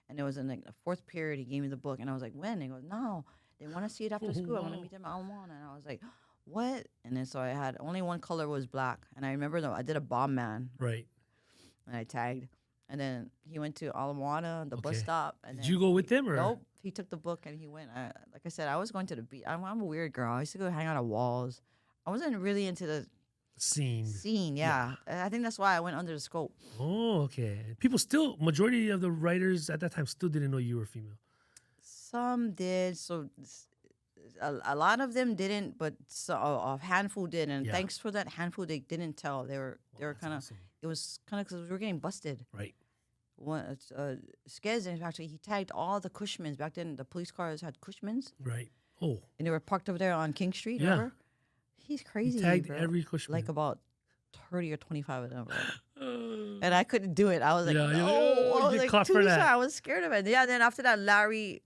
And it was in like the 4th period. He gave me the book, and I was like, "When?" And he goes, "No, they want to see it after school. I want to Wow. meet them at alma mater." And I was like, "What?" And then so I had only one color was black, and I remember I did a bomb man, Right. and I tagged. And then he went to alma mater, the bus Okay. stop. And Did then you go with them, or Nope. He took the book and he went. Like I said, I was going to the beach. I'm a weird girl. I used to go hang out at walls. I wasn't really into the scene? scene. Yeah. I think that's why I went under the scope. Oh, okay. People still, majority of the writers at that time still didn't know you were female. Some did. So a lot of them didn't, but a handful did. And Yeah. thanks for that handful, they didn't tell. They were That's kind of. awesome. It was kind of because we were getting busted. Right. One Skez, in fact, he tagged all the Cushmans back then. The police cars had Cushmans, Right. Oh, and they were parked over there on King Street. Yeah. Remember? He's crazy. he tagged bro. every Cushman. Like about 30 or 25 of them. Bro. And I couldn't do it. I was like, Yeah, you're no. like, oh, I was get like, caught for too that. shy. I was scared of it. Yeah, then after that, Larry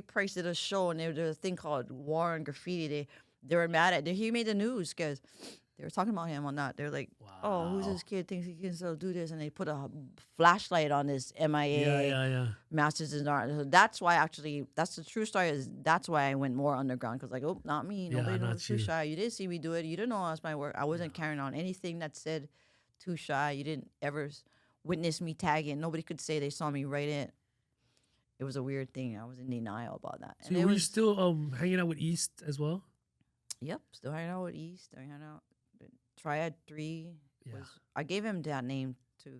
Price did a show, and there was a thing called War and Graffiti. They were mad at it. He made the news because they were talking about him on that. They're like, oh, who's Wow. this kid thinks he can still do this? And they put a flashlight on this MIA Yeah. Masters in Art. So that's why, actually, that's the true story. That's why I went more underground, because like, oh, not me. Yeah, Nobody not knows Too you. Shy. You didn't see me do it. You didn't know that's my work. I wasn't carrying on anything that said Too Shy. You didn't ever witness me tagging. Nobody could say they saw me write it. It was a weird thing. I was in denial about that. So And it were you was, still hanging out with East as well? Yep, still hanging out with East. Still hanging out. Triad 3 Yeah. was. I gave him that name too.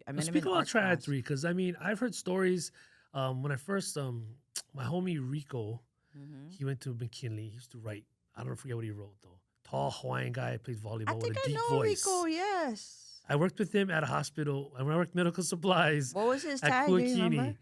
I met him Speak in about art Triad class. 3, because I mean, I've heard stories. When I first, my homie Rico, Mhm. he went to McKinley. He used to write. I don't forget what he wrote though. Tall Hawaiian guy, plays I volleyball with think a I deep know voice. Rico. Yes. I worked with him at a hospital. When I worked medical supplies What was his at tag? Do you Kuakini. remember?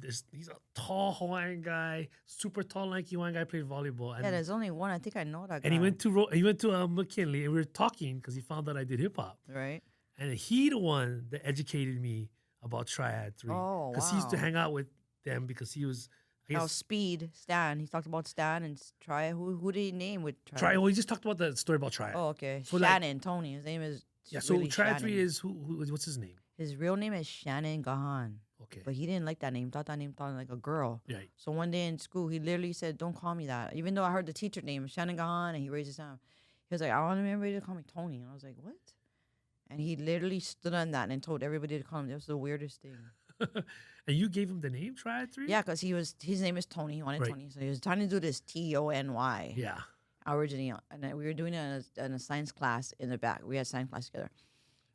He's a tall Hawaiian guy, super tall, lanky Hawaiian guy, played volleyball. Yeah, there's only one. I think I know that guy. And he went to McKinley, and we were talking because he found out I did hip hop. Right. And he the one that educated me about Triad 3. Oh, Because he used to wow. hang out with them because he was, I Oh, guess, Speed, Stan. He talked about Stan and Triad. Who did he name with Triad? Triad. Well, he just talked about the story about Triad. Oh, okay. So, like- Shannon, Tony. His name is Yeah, so really Triad 3 Shannon. is, what's his name? His real name is Shannon Gahan. Okay. But he didn't like that name. Thought that name sounded like a girl. Right. So one day in school, he literally said, "Don't call me that." Even though I heard the teacher name, Shannon Gahan, and he raised his hand. He was like, "I want everybody to call me Tony." And I was like, "What?" And he literally stood on that and told everybody to call him. It was the weirdest thing. And you gave him the name Triad 3? Yeah, because his name is Tony. He wanted Right. Tony. So he was trying to do this Tony. Yeah. Originally. And then we were doing it in a science class in the back. We had science class together.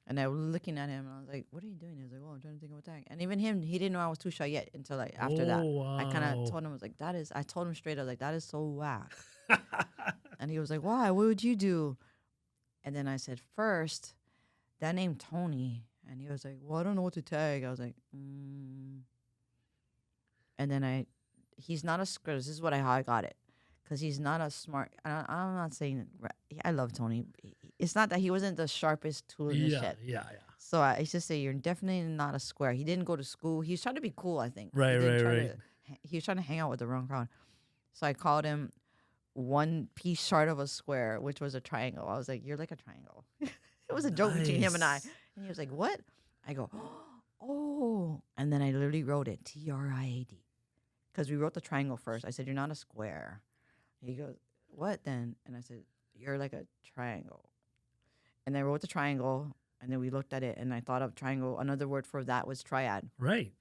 And I was looking at him, and I was like, "What are you doing?" He was like, "Well, I'm trying to think of a tag." And even him, he didn't know I was too shy yet until like after that. Wow. I kind of told him, I was like, I told him straight, I was like, "That is so whack." And he was like, "Why? What would you do?" And then I said, "First, that name Tony." And he was like, "Well, I don't know what to tag." I was like, And then he's not a script. This is how I got it. Because he's not a smart, I'm not saying, I love Tony. It's not that he wasn't the sharpest tool in the shed. Yeah. So I just say, you're definitely not a square. He didn't go to school. He was trying to be cool, I think. Right. He was trying to hang out with the wrong crowd. So I called him one piece short of a square, which was a triangle. I was like, "You're like a triangle." It was a joke between him and I. Nice. And he was like, "What?" I go, "Oh." And then I literally wrote it, TRIAD. Because we wrote the triangle first. I said, "You're not a square." He goes, "What then?" And I said, "You're like a triangle." And I wrote the triangle, and then we looked at it, and I thought of triangle. Another word for that was triad. Right.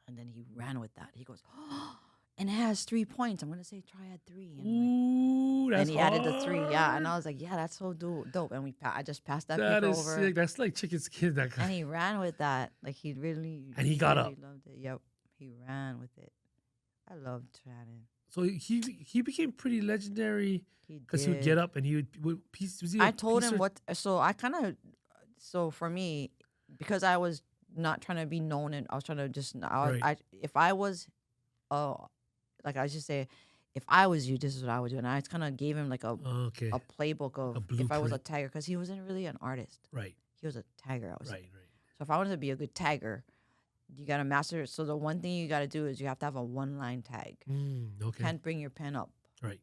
And then he ran with that. He goes, "Oh, and it has 3 points. I'm going to say triad 3." And, Ooh, that's and he added the 3. Yeah. hard. And I was like, "Yeah, that's so dope." And I just passed that That paper is over. sick. That's like chicken skin. That guy. And he ran with that. Like, he really. And he got really up. loved it. Yep. He ran with it. I loved Shannon. So he became pretty legendary He because he would get up and he would piece. Was he I told him what. So I kind of. So for me, because I was not trying to be known, and I was trying to just. If I was, like I just say, if I was you, this is what I would do, and I kind of gave him like a playbook of if I was a tagger, because he wasn't really an artist. Right. He was a tagger. Right. So if I wanted to be a good tagger, you gotta master it. So the one thing you gotta do is you have to have a 1-line tag. Okay. Can't bring your pen up. Right.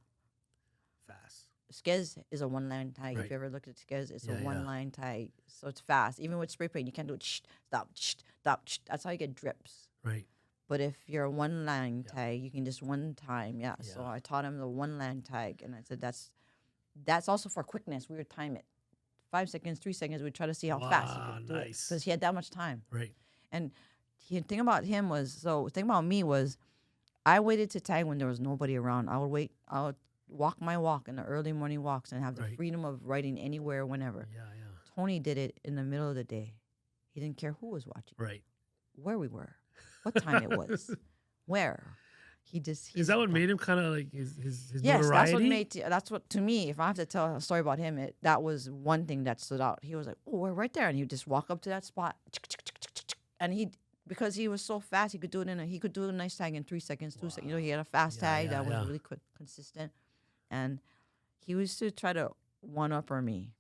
Fast. Skez is a 1-line tag. Right. If you ever looked at Skez, it's Yeah, a 1-line tag. So it's fast. Even with spray paint, you can't do it. Stop. That's how you get drips. Right. But if you're a 1-line tag, you can just one time. Yeah. So Yeah. I taught him the 1-line tag, and I said that's also for quickness. We would time it, 5 seconds, 3 seconds. We'd try to see how fast he could do it, because he had that much time. Right. And the thing about him was, the thing about me was, I waited to tag when there was nobody around. I would walk my walk in the early morning walks and have the freedom of writing anywhere, whenever. Yeah. Tony did it in the middle of the day. He didn't care who was watching, Right. where we were, what time it was, where. Is that what made him kind of like his yes, notoriety? that's what, to me, if I have to tell a story about him, that was one thing that stood out. He was like, "Oh, we're right there," and he'd just walk up to that spot, and because he was so fast, he could do it he could do a nice tag in 3 seconds, 2 seconds. He had a fast tag that was really quick, consistent, and he used to try to one-upper me,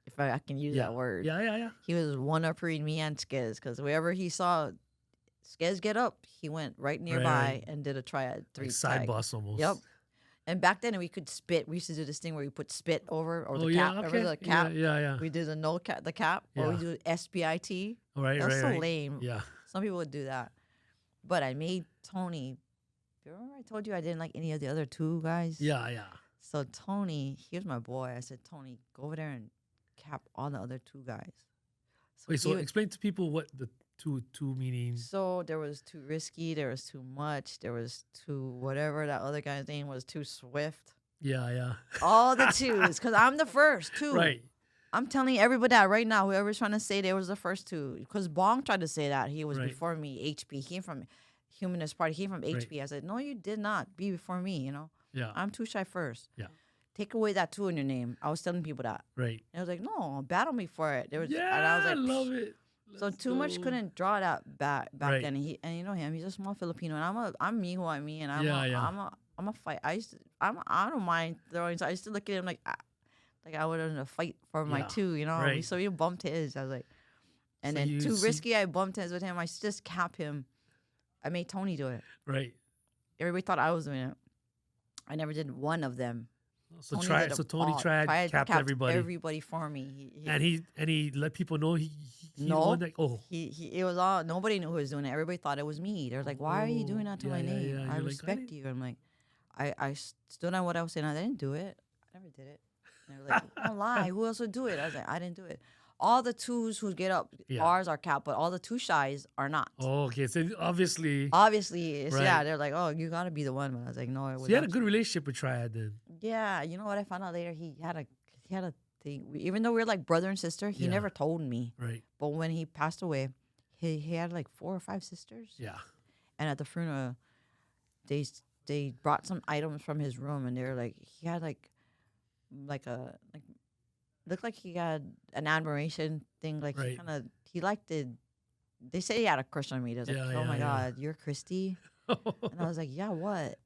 if I can use that word. Yeah. He was one-uppering me and Skez, because wherever he saw Skez get up, he went right nearby and did a triad 3 Like side boss almost. Yep. And back then we could spit. We used to do this thing where we put spit over or the cap. Yeah. Remember Okay. the cap? Yeah. We do the cap, or we do SBIT. Right. That's so Right. lame. Yeah. Some people would do that. But I made Tony. Remember I told you I didn't like any of the other 2 guys? Yeah. So Tony, here's my boy. I said, "Tony, go over there and cap all the other 2 guys." Wait. So explain to people what the two meanings. So there was too risky. There was too much. There was too whatever that other guy's name was, too swift. Yeah. All the 2s, because I'm the first 2. Right. I'm telling everybody that right now, whoever's trying to say they was the first 2, because Bong tried to say that he was before me. HP, he came from Humanist Party. He came from HP. I said, "No, you did not be before me. Yeah. I'm too shy first. Yeah. Take away that 2 in your name." I was telling people that. Right. And I was like, "No, battle me for it." There was, Yeah. and I was like, I love it. So Let's too much go. couldn't draw that back Right. then. And you know him, he's a small Filipino, and I'm me who I'm me, and Yeah. I'm a fight. I don't mind throwing. So I used to look at him like I would in a fight for my Yeah. two, you know. Right. So we bumped his. I was like, and So then you too see, risky. I bumped heads with him. I just capped him. I made Tony do it. right. Everybody thought I was doing it. I never did one of them. So Tony try. did So them Tony all. tried capped everybody, Everybody for me. and he let people know he No. won. Like, oh, It was all, nobody knew who was doing it. Everybody thought it was me. They're like, why are you doing that to my name? Yeah. I You're like, respect didn't- you. I'm like, I stood on what I was saying. I didn't do it. I never did it. And they were like, don't lie. Who else would do it? I was like, I didn't do it. All the twos who get up, Yeah. ours are capped, but all the two shies are not. Oh, okay. So obviously, Obviously, it's, Right. yeah, they're like, oh, you got to be the one. But I was like, no, it was so you had a actually- good relationship with Triad then. Yeah, you know what I found out later? He had a thing. Even though we were like brother and sister, he Yeah. never told me. Right. But when he passed away, he had like 4 or 5 sisters. Yeah. And at the funeral, they brought some items from his room, and they were like, he had like looked like he had an admiration thing. Like Right. he liked it. They say he had a crush on me. They was like, Yeah, oh my yeah. God, you're Christy. And I was like, yeah, what?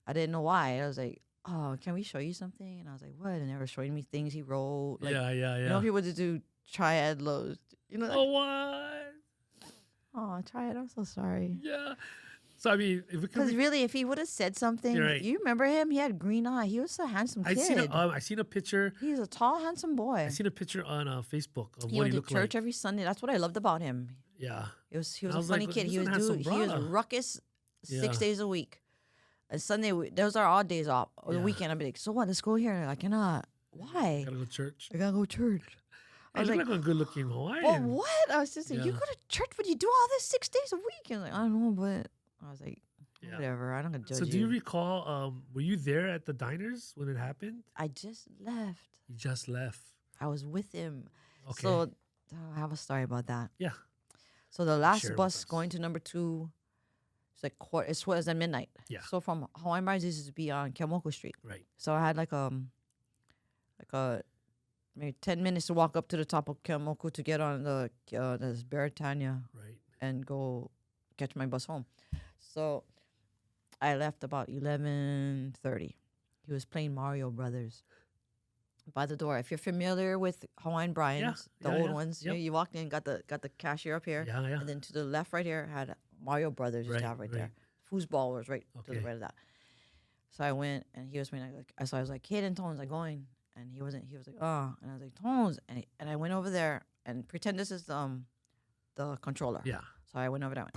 I didn't know why. I was like, oh, can we show you something? And I was like, what? And they were showing me things he wrote. Like, yeah. you know, if he would do Triad lows. You know, Oh, what? oh, Triad, I'm so sorry. Yeah. So I mean, if we Because could, really, if he would have said something, You're right. you remember him? He had green eye. He was a handsome I kid. seen a picture. He's a tall, handsome boy. I seen a picture on Facebook of He what went he to looked church like. every Sunday. That's what I loved about him. Yeah. He was I a was funny like, kid. "This He is was a handsome brother." ruckus Yeah. 6 days a week. And Sunday, those are odd days off. Or the Yeah. weekend, I'd be like, so what? Let's go here. And I cannot. Why? Gotta go to church. I gotta go to church. I I was look like, like a good-looking Hawaiian. well, what? I was just like, you Yeah. go to church, but you do all this 6 days a week. And like, I don't know, but I was like, Yeah. whatever. I'm not gonna judge So do you recall? Were you there at the diners when it happened? I just left. You just left. I was with him. Okay. So I have a story about that. Yeah. So the last Share with bus us. going to number 2, it's like it was at midnight. Yeah. So from Hawaiian Bars used to be on Kemoku Street. Right. So I had like a maybe 10 minutes to walk up to the top of Kemoku to get on the Baratania Right. and go catch my bus home. So I left about 11:30. He was playing Mario Brothers by the door. If you're familiar with Hawaiian Brian's, the yeah, old yeah, ones, yep. you walked in, got the cashier up here, Yeah. Yeah. and then to the left right here had Mario Brothers used to Right, have right right. there. Foosball was right to the Okay. right of that. So I went, and he was playing. So I was like, "Kid and Tones are going," and he wasn't. He was like, "Oh," and I was like, "Tones," and I went over there and pretend this is the controller. Yeah. So I went over there.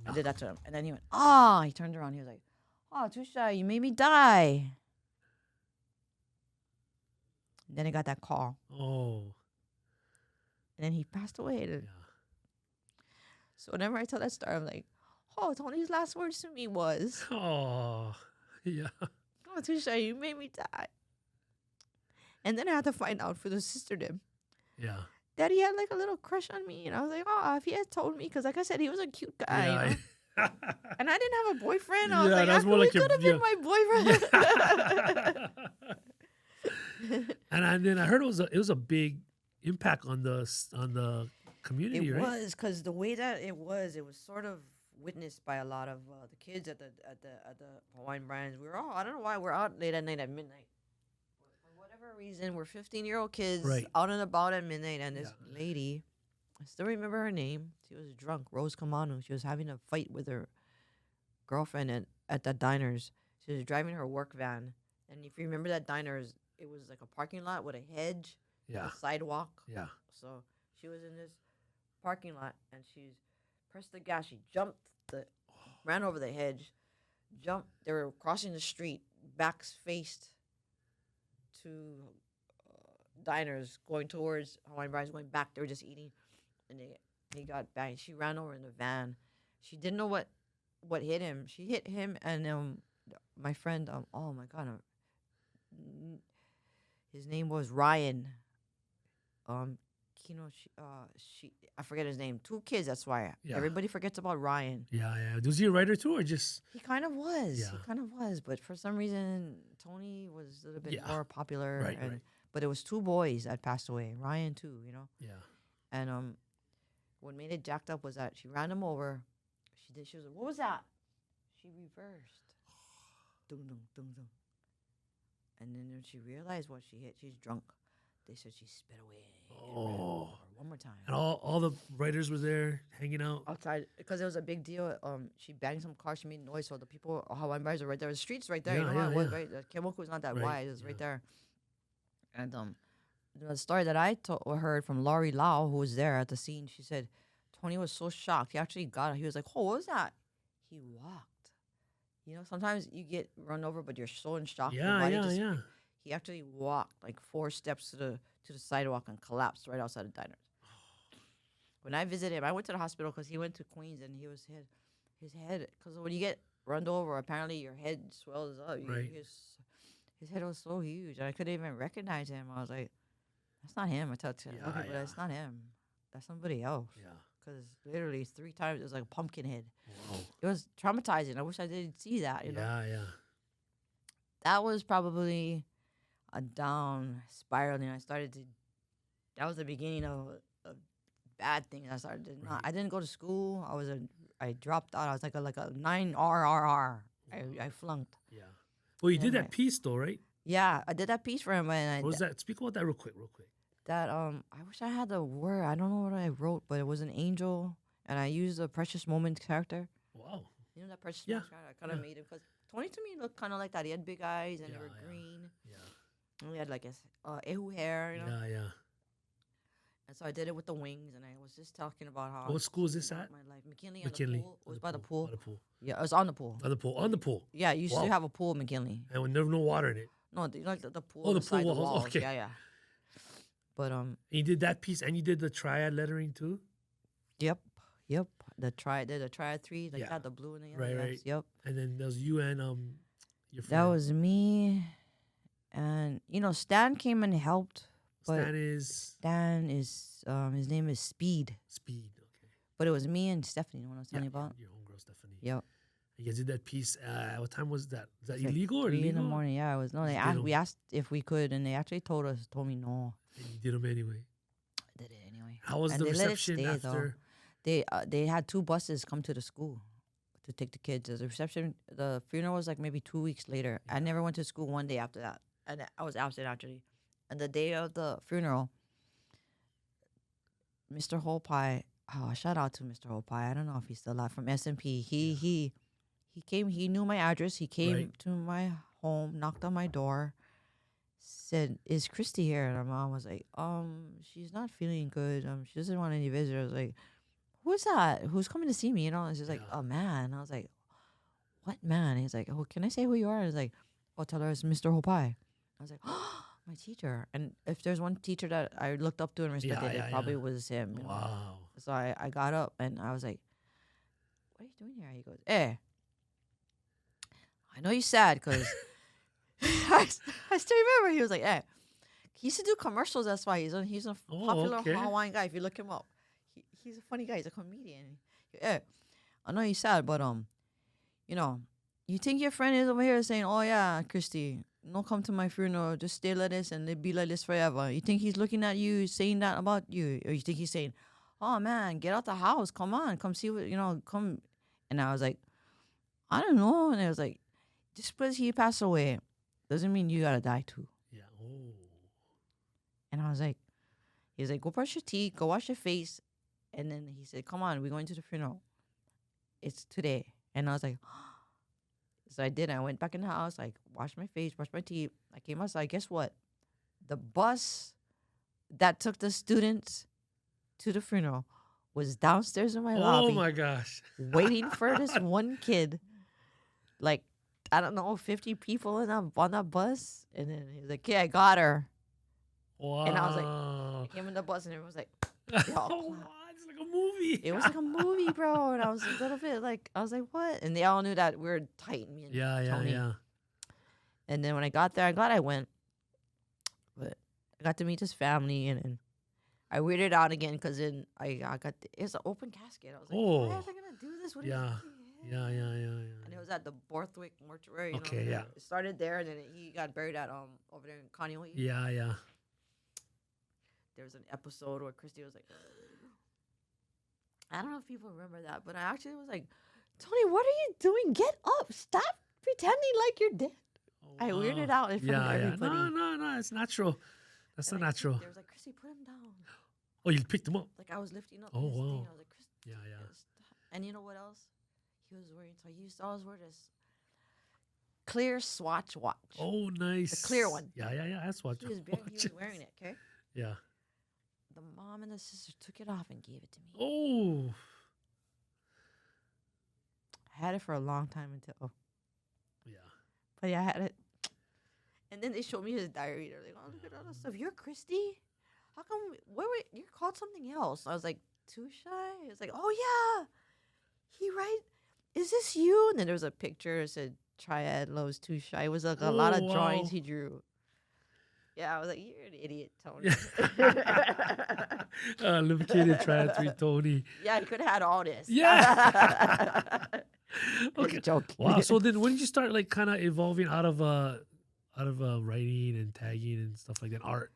I did that to him, and then he went, "Ah!" He turned around. He was like, "Oh, Tusha, you made me die." Then I got that call, Oh. and then he passed away. Yeah. So whenever I tell that story, I'm like, "Oh, Tony's last words to me was." Oh. Yeah. Oh, Tusha, you made me die. And then I had to find out for the sister them Yeah. that he had like a little crush on me. And I was like, oh, if he had told me, because like I said, he was a cute guy. You know? Yeah. And I didn't have a boyfriend. I was Yeah, like, that's how more come like he your- could have been my boyfriend? And then I heard it was a big impact on the community, It right? was, because the way that it was sort of witnessed by a lot of the kids at the Hawaiian Brands. We were all, I don't know why, we're out late at night at midnight. For whatever reason, we're 15-year-old kids Right. out and about at midnight, and this Yeah. lady, I still remember her name. She was drunk, Rose Kamanu. She was having a fight with her girlfriend at the diners. She was driving her work van, and if you remember that diners, it was like a parking lot with a hedge, Yeah. a sidewalk. Yeah. So she was in this parking lot, and she's pressed the gas. She jumped ran over the hedge, jumped. They were crossing the street, backs faced to diners, going towards Hawaiian Brides, going back. They were just eating, and they got banged. She ran over in the van. She didn't know what hit him. She hit him, and my friend. Oh my God. His name was Ryan. Kino, I forget his name. 2 kids, that's why. Yeah. Everybody forgets about Ryan. Yeah. Was he a writer too, or just? He kind of was. Yeah. He kind of was. But for some reason, Tony was a little bit Yeah. more popular. Right. But it was 2 boys that passed away. Ryan, too, you know? Yeah. And What made it jacked up was that she ran him over. She was like, what was that? She reversed. Dum, dum, dum, dum. And then when she realized what she hit, she's drunk. They said she spit away. And ran him over one more time. And all the writers were there hanging out. Outside, because it was a big deal. She banged some car. She made noise, so the people, Hawaiian bars are right there. The street's right there. Yeah, you know yeah, how it was, yeah. right? The Kemoku is not that Right, wide. It was yeah. right there. And the story that I heard from Laurie Lau, who was there at the scene, she said, Tony was so shocked. He actually got it. He was like, oh, what was that? He walked. You know, sometimes you get run over, but you're so in shock. your Yeah, body yeah, just- yeah. He actually walked like 4 steps to the sidewalk and collapsed right outside the diner. When I visited him, I went to the hospital because he went to Queens and his head, because when you get run over, apparently your head swells up. Right. His head was so huge, and I couldn't even recognize him. I was like, that's not him. I told Yeah, people, yeah. that's not him. That's somebody else. Yeah. Because literally 3 times it was like a pumpkin head. Wow. It was traumatizing. I wish I didn't see that. You know, Yeah, yeah. that was probably a down spiral. And that was the beginning of bad things. Right. I didn't go to school. I dropped out. I was like a 9 RRR. I flunked. Yeah. Well, you Yeah, did that right. piece though, right? Yeah, I did that piece for him, and What was that? Speak about that real quick. that I wish I had the word. I don't know what I wrote, but it was an angel, and I used a Precious Moments character. Wow. You know that Precious Yeah, Moments character? I kind of yeah. made him because Tony to me looked kind of like that. He had big eyes and they Yeah, were yeah. green. Yeah. And he had like his ehu hair, you know. Yeah, yeah. And so I did it with the wings, and I was just talking about how. What school is this at? My life, McKinley. McKinley. On the pool. It was by the pool. By the pool. Yeah, it was on the pool. On the pool. On the pool. Yeah, you used Wow. to have a pool, in McKinley. And with no water in it. No, you know, like the pool. Oh, the beside pool walls, walls. okay. Yeah, yeah. But And you did that piece, and you did the triad lettering too. yep. The Triad 3, like Yeah. that, the blue and the yellow. Right, yes, right. Yep. And then there was you and your friend. That was me, and Stan came and helped. But Stan is Stan is his name is Speed, Speed. Okay. but it was me and Stephanie, the one I was telling you about. Your homegirl Stephanie. Yep. You guys did that piece. What time was that? Was that It's like illegal or 3 illegal? in the morning. Yeah, it was. No, Just did 'em. we asked if we could, and they actually told me no. And you did them anyway. I did it anyway. How was And the they let it reception stay, though. after? They had 2 buses come to the school to take the kids. The reception, the funeral was like maybe 2 weeks later. I never went to school one day after that, and I was absent actually. And the day of the funeral, Mr. Hopai, shout out to Mr. Hopai. I don't know if he's still alive, from SMP. He came. He knew my address. He came Right. to my home, knocked on my door, said, "Is Christy here?" And our mom was like, she's not feeling good. She doesn't want any visitors." I was like, "Who's that? Who's coming to see me?" And she's like, Yeah. "A man." I was like, "What man?" He's like, "Oh, can I say who you are?" I was like, "Oh, tell her it's Mr. Hopai." I was like, "Oh, my teacher." And if there's one teacher that I looked up to and respected, yeah, it probably yeah. was him. you know. Wow. So I got up and I was like, "What are you doing here?" He goes, I know you're sad because I still remember he was like, he used to do commercials. That's why he's a Oh, popular okay. Hawaiian guy. If you look him up, he's a funny guy. He's a comedian. I know you're sad, but you think your friend is over here saying, 'Oh yeah, Christy, don't come to my funeral. Just stay like this and it be like this forever.' You think he's looking at you saying that about you, or you think he's saying, 'Oh man, get out the house. Come on, come see what come.'" And I was like, "I don't know." And I was like, "Just because he passed away doesn't mean you gotta die too." Yeah. Oh. And I was like, he was like, "Go brush your teeth, go wash your face." And then he said, "Come on, we're going to the funeral. It's today." And I was like, so I did. I went back in the house, like, washed my face, brushed my teeth. I came outside. Guess what? The bus that took the students to the funeral was downstairs in my lobby, Oh my gosh. waiting for this one kid. Like, I don't know, 50 people on that bus. And then he was like, "Yeah, I got her." Wow. And I was like, I came in the bus and everyone was like, Oh, wow, it's like a movie. it was like a movie, bro. And I was a little bit like, I was like, "What?" And they all knew that we were tight, me and Yeah, yeah, Tony. yeah. And then when I got there, I'm glad I went. But I got to meet his family, and I weirded out again because then it's an open casket. I was like, Oh. "Why are they gonna do this?" What is Yeah. this? Yeah, yeah, yeah, And yeah. it was at the Borthwick Mortuary. Okay, yeah. It started there, and then he got buried at over there in Kaneohe. Yeah, yeah. There was an episode where Christy was like, I don't know if people remember that, but I actually was like, Tony, what are you doing? Get up. Stop pretending like you're dead. I weirded out in front of everybody. No, it's natural. That's not natural. They was like, Chrissy, put him down. Oh, you picked him up. Like I was lifting up Oh, his thing. wow. I was like, Chrissy. Yeah. Stop. And you know what else? He was wearing, so he used to always wear this clear Swatch watch. Oh, nice. The clear one. Yeah. That's what. He was wearing it, okay? Yeah. The mom and the sister took it off and gave it to me. Oh. I had it for a long time until, Yeah. but yeah, I had it. And then they showed me his diary. They're like, oh, look at all this stuff. You're Christy? How come, you're called something else? I was like, Too Shy? It's like, oh, yeah. Is this you? And then there was a picture that said, Triad loves Too Shy. It was like a lot of drawings he drew. Yeah, I was like, you're an idiot, Tony. Lubricated Triad 3 Tony. Yeah, he could have had all this. Yeah. Okay. Joking. Wow. So then when did you start like kind of evolving out of writing and tagging and stuff like that? Art.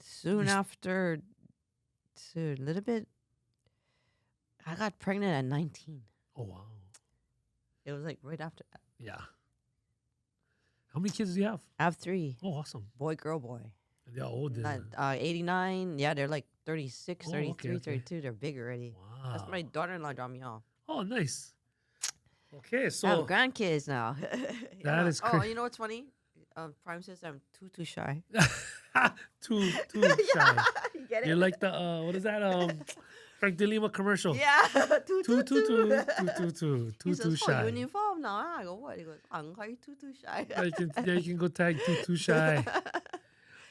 Soon after, a little bit, I got pregnant at 19. Oh, wow. It was like right after that. Yeah. How many kids do you have? I have 3. Oh, awesome. Boy, girl, boy. They're old. 89. Yeah, they're like 36, Oh, 33, okay. 32. They're big already. Wow. That's my daughter-in-law dropped me off. Oh, nice. Okay, I so have grandkids now. That is Oh, crazy. you know what's funny? Prime says I'm too shy. too shy. You get it? You're like the what is that? Frank De Lima commercial. Yeah. Too He says, shy. Oh, uniform now. I go, what? He goes, are you too shy? Yeah, you can go tag too shy.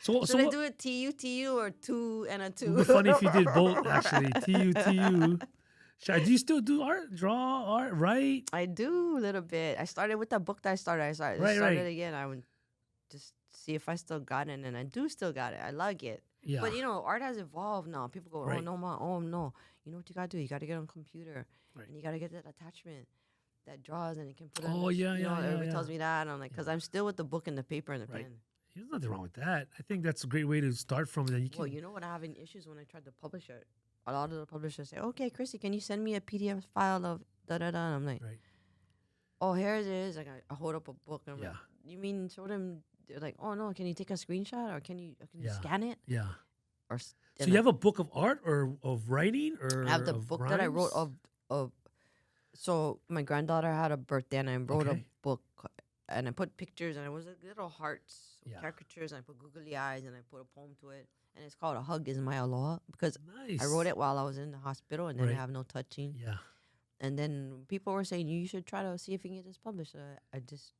So Should I what- do it TU or 2 and a 2? it would be funny if you did both actually. TU. Shy. Do you still do art? Draw art? Write? I do a little bit. I started with the book that I started. I started Right. again. I would just see if I still got it, and I do still got it. I like it. Yeah. But, art has evolved now. People go, Right. oh, no, Ma. Oh, no. You know what you got to do? You got to get on computer. Right. And you got to get that attachment that draws, and it can put Oh, on yeah. Everybody tells me that. And I'm like, because I'm still with the book and the paper and the Right. pen. There's nothing wrong with that. I think that's a great way to start from. Then you can. Well, you know what? I'm having issues when I tried to publish it. A lot of the publishers say, okay, Chrissy, can you send me a PDF file of da-da-da? And I'm like, Right. oh, here it is. Like, I hold up a book. And I'm Yeah. like, you mean show them? They're like, oh, no, can you take a screenshot? Or can you Yeah. scan it? Yeah. Or So you have a book of art or of writing or I have the of book that I wrote rhymes? of. So my granddaughter had a birthday, and I wrote Okay. a book, and I put pictures, and it was like little hearts, Yeah. caricatures, and I put googly eyes, and I put a poem to it, and it's called "A Hug Is My Aloha" because Nice. I wrote it while I was in the hospital, and then Right. I have no touching, Yeah. and then people were saying you should try to see if you can get this published. So I just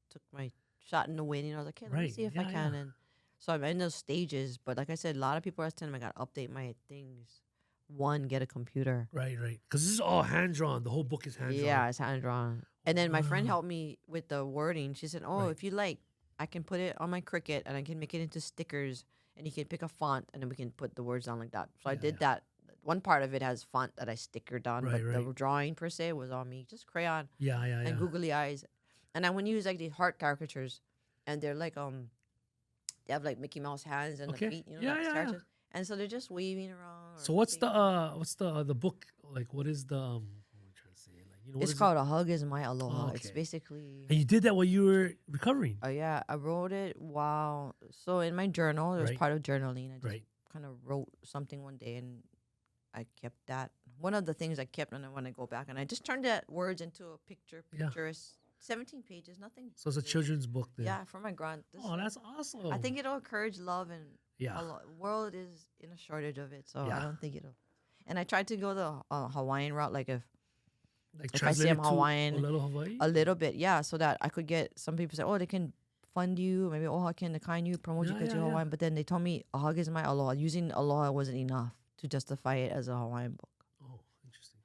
took my shot in the wind, and I was like, okay, let me Right. see if I Yeah, can, yeah. and so I'm in those stages. But like I said, a lot of people are telling me I got to update my things. One, get a computer. Right. Because this is all hand drawn. The whole book is hand drawn. Yeah, it's hand drawn. And then my friend Wow. helped me with the wording. She said, "Oh, Right. if you like, I can put it on my Cricut, and I can make it into stickers, and you can pick a font, and then we can put the words down like that." So I Yeah, did that. One part of it has font that I stickered on, Right, but the right. drawing per se was on me, just crayon Yeah. and googly eyes. And I would use like these heart caricatures, and they're like they have like Mickey Mouse hands and Okay. the feet, Yeah, like yeah. characters. And so they're just waving around. So or what's singing. the book like? What is the what am I trying to say? Like what It's is called "A Hug Is My Aloha." Oh, It's okay. basically. And you did that while you were recovering. Oh yeah, I wrote it while in my journal. It was Right. part of journaling. I just Right. kind of wrote something one day, and I kept that. One of the things I kept, and I want to go back, and I just turned that words into a picture. Yeah. Pictures, 17 pages, nothing. So it's a big. children's book then. Yeah, for my grand. Oh, that's awesome. I think it'll encourage love, and Yeah. world is in a shortage of it, so Yeah. I don't think it'll. And I tried to go the Hawaiian route, like if Like if I say I'm translated to Hawaiian, Olelo Hawaii. a little bit, yeah, so that I could get some people say, oh, they can fund you, maybe oh, I can decline you, promote you Yeah, because you're yeah, yeah. Hawaiian. But then they told me "A Hug Is My Aloha." Using aloha wasn't enough to justify it as a Hawaiian book. Oh, interesting.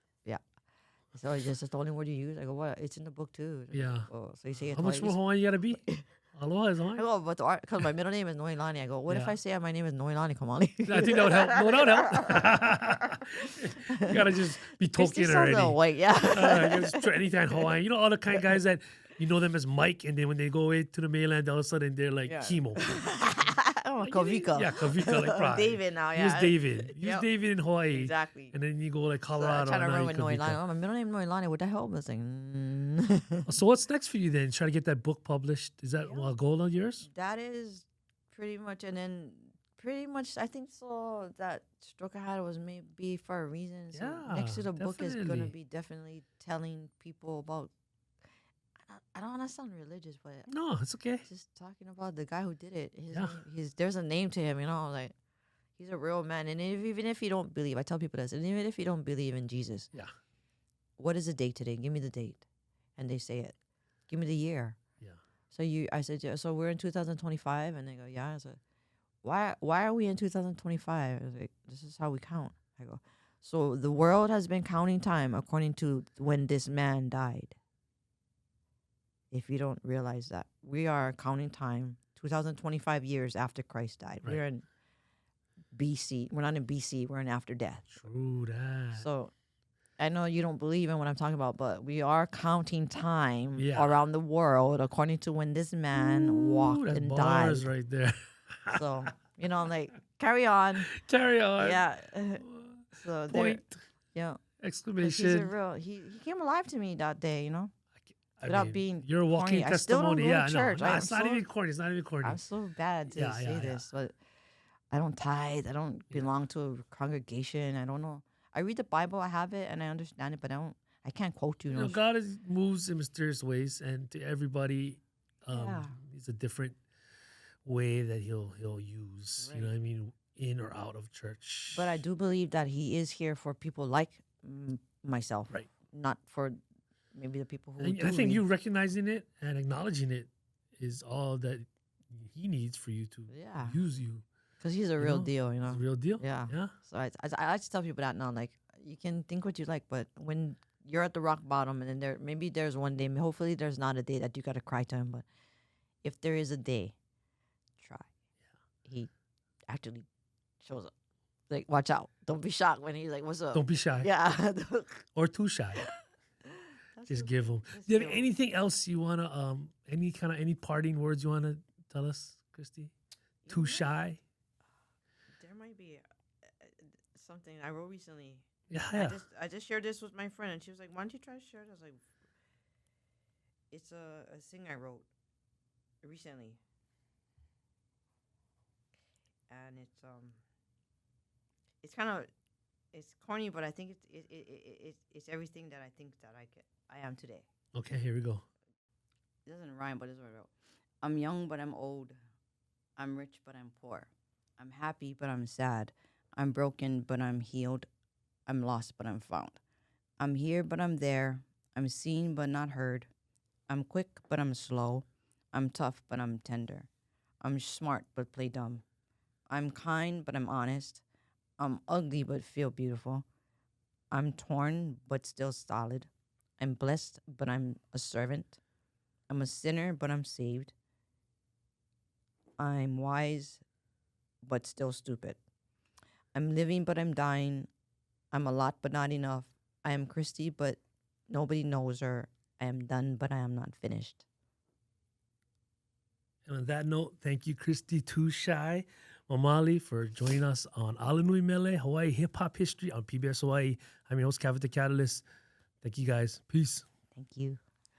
So it's just the only word you use. I go, what? It's in the book too. Yeah. Oh, so you say it How much twice. more Hawaiian you gotta be? Aloha is I Hawaiian. go, but because my middle name is Noelani. I go, what if Yeah. I say my name is Noelani Kamali? I think that would help. No, that would help. You gotta just be Christy token sounds already. a little white, yeah. You just try anytime Hawaiian. You know all the kind of guys that you know them as Mike, and then when they go away to the mainland, all of a sudden they're like Yeah. chemo. Oh, Like, you didn't- Kavika. Yeah, Kavika, like probably. David now, He was yeah. David. He was Yep. David in Hawaii. Exactly. And then you go like So I'm Colorado. trying to and now remember you're Noilani. Kavika. Oh, my middle name Noilani. Would that help? I was like, So what's next for you then? Try to get that book published. Is that Yeah. a goal of yours? that is pretty much, and then pretty much, I think so. That stroke I had was maybe for a reason. So next to Yeah, the book is gonna definitely. be definitely telling people about. I don't want to sound religious, but No, it's okay. just talking about the guy who did it. Yeah. There's a name to him, like he's a real man. And even if you don't believe, I tell people this, and even if you don't believe in Jesus, Yeah. what is the date today? Give me the date, and they say it. Give me the year. Yeah. So I said, yeah, so we're in 2025, and they go, yeah. I said, why are we in 2025? I was like, this is how we count. I go, so the world has been counting time according to when this man died. If you don't realize that, we are counting time 2025 years after Christ died. Right. We're in BC. We're not in BC. We're in after death. True that. So I know you don't believe in what I'm talking about, but we are counting time Yeah. around the world according to when this man Ooh, walked that's and bars died. right there. So, like, carry on. Carry on. Yeah. So there, Point. yeah. 'Cause he's a Exclamation. real, he came alive to me that day, I without mean, being you're a walking corny. I still don't testimony. go to Yeah, church. no, I am it's not so- even corny. It's not even corny. I'm so bad to Yeah, say yeah, yeah. this, but I don't tithe. I don't belong to a congregation. I don't know. I read the Bible. I have it and I understand it, but I can't quote you. You know, God moves in mysterious ways, and to everybody, Yeah. it's a different way that he'll use. You know what I mean, in or out of church. But I do believe that he is here for people like myself, Right. not for maybe the people who And do I think read. you recognizing it and acknowledging it is all that he needs for you to Yeah. use you. Because he's a you real know? deal, It's a real deal. Yeah. Yeah. So I like to tell people that now. Like, you can think what you like, but when you're at the rock bottom, and then maybe there's one day, hopefully there's not a day that you gotta cry to him, but if there is a day, try. He actually shows up. Like, watch out! Don't be shocked when he's like, "What's up?" Don't be shy Yeah. or too shy. Just give him. just Do you give have 'em. anything else you wanna any parting words you wanna tell us, Christy? Too shy? There might be something I wrote recently. Yeah. I just shared this with my friend, and she was like, "Why don't you try to share it?" I was like, "It's a thing I wrote recently, and it's kind of it's corny, but I think it's everything that I think that I am today." Okay, here we go. It doesn't rhyme, but it's what I wrote. I'm young, but I'm old. I'm rich, but I'm poor. I'm happy, but I'm sad. I'm broken, but I'm healed. I'm lost, but I'm found. I'm here, but I'm there. I'm seen, but not heard. I'm quick, but I'm slow. I'm tough, but I'm tender. I'm smart, but play dumb. I'm kind, but I'm honest. I'm ugly, but feel beautiful. I'm torn, but still solid. I'm blessed, but I'm a servant. I'm a sinner, but I'm saved. I'm wise, but still stupid. I'm living, but I'm dying. I'm a lot, but not enough. I am Christy, but nobody knows her. I am done, but I am not finished. And on that note, thank you, Christy Too Shy Mamali, for joining us on ALANUI MELE, Hawaiʻi Hip-Hop History on PBS Hawaii. I'm your host, Kavita Catalyst. Thank you, guys. Peace. Thank you.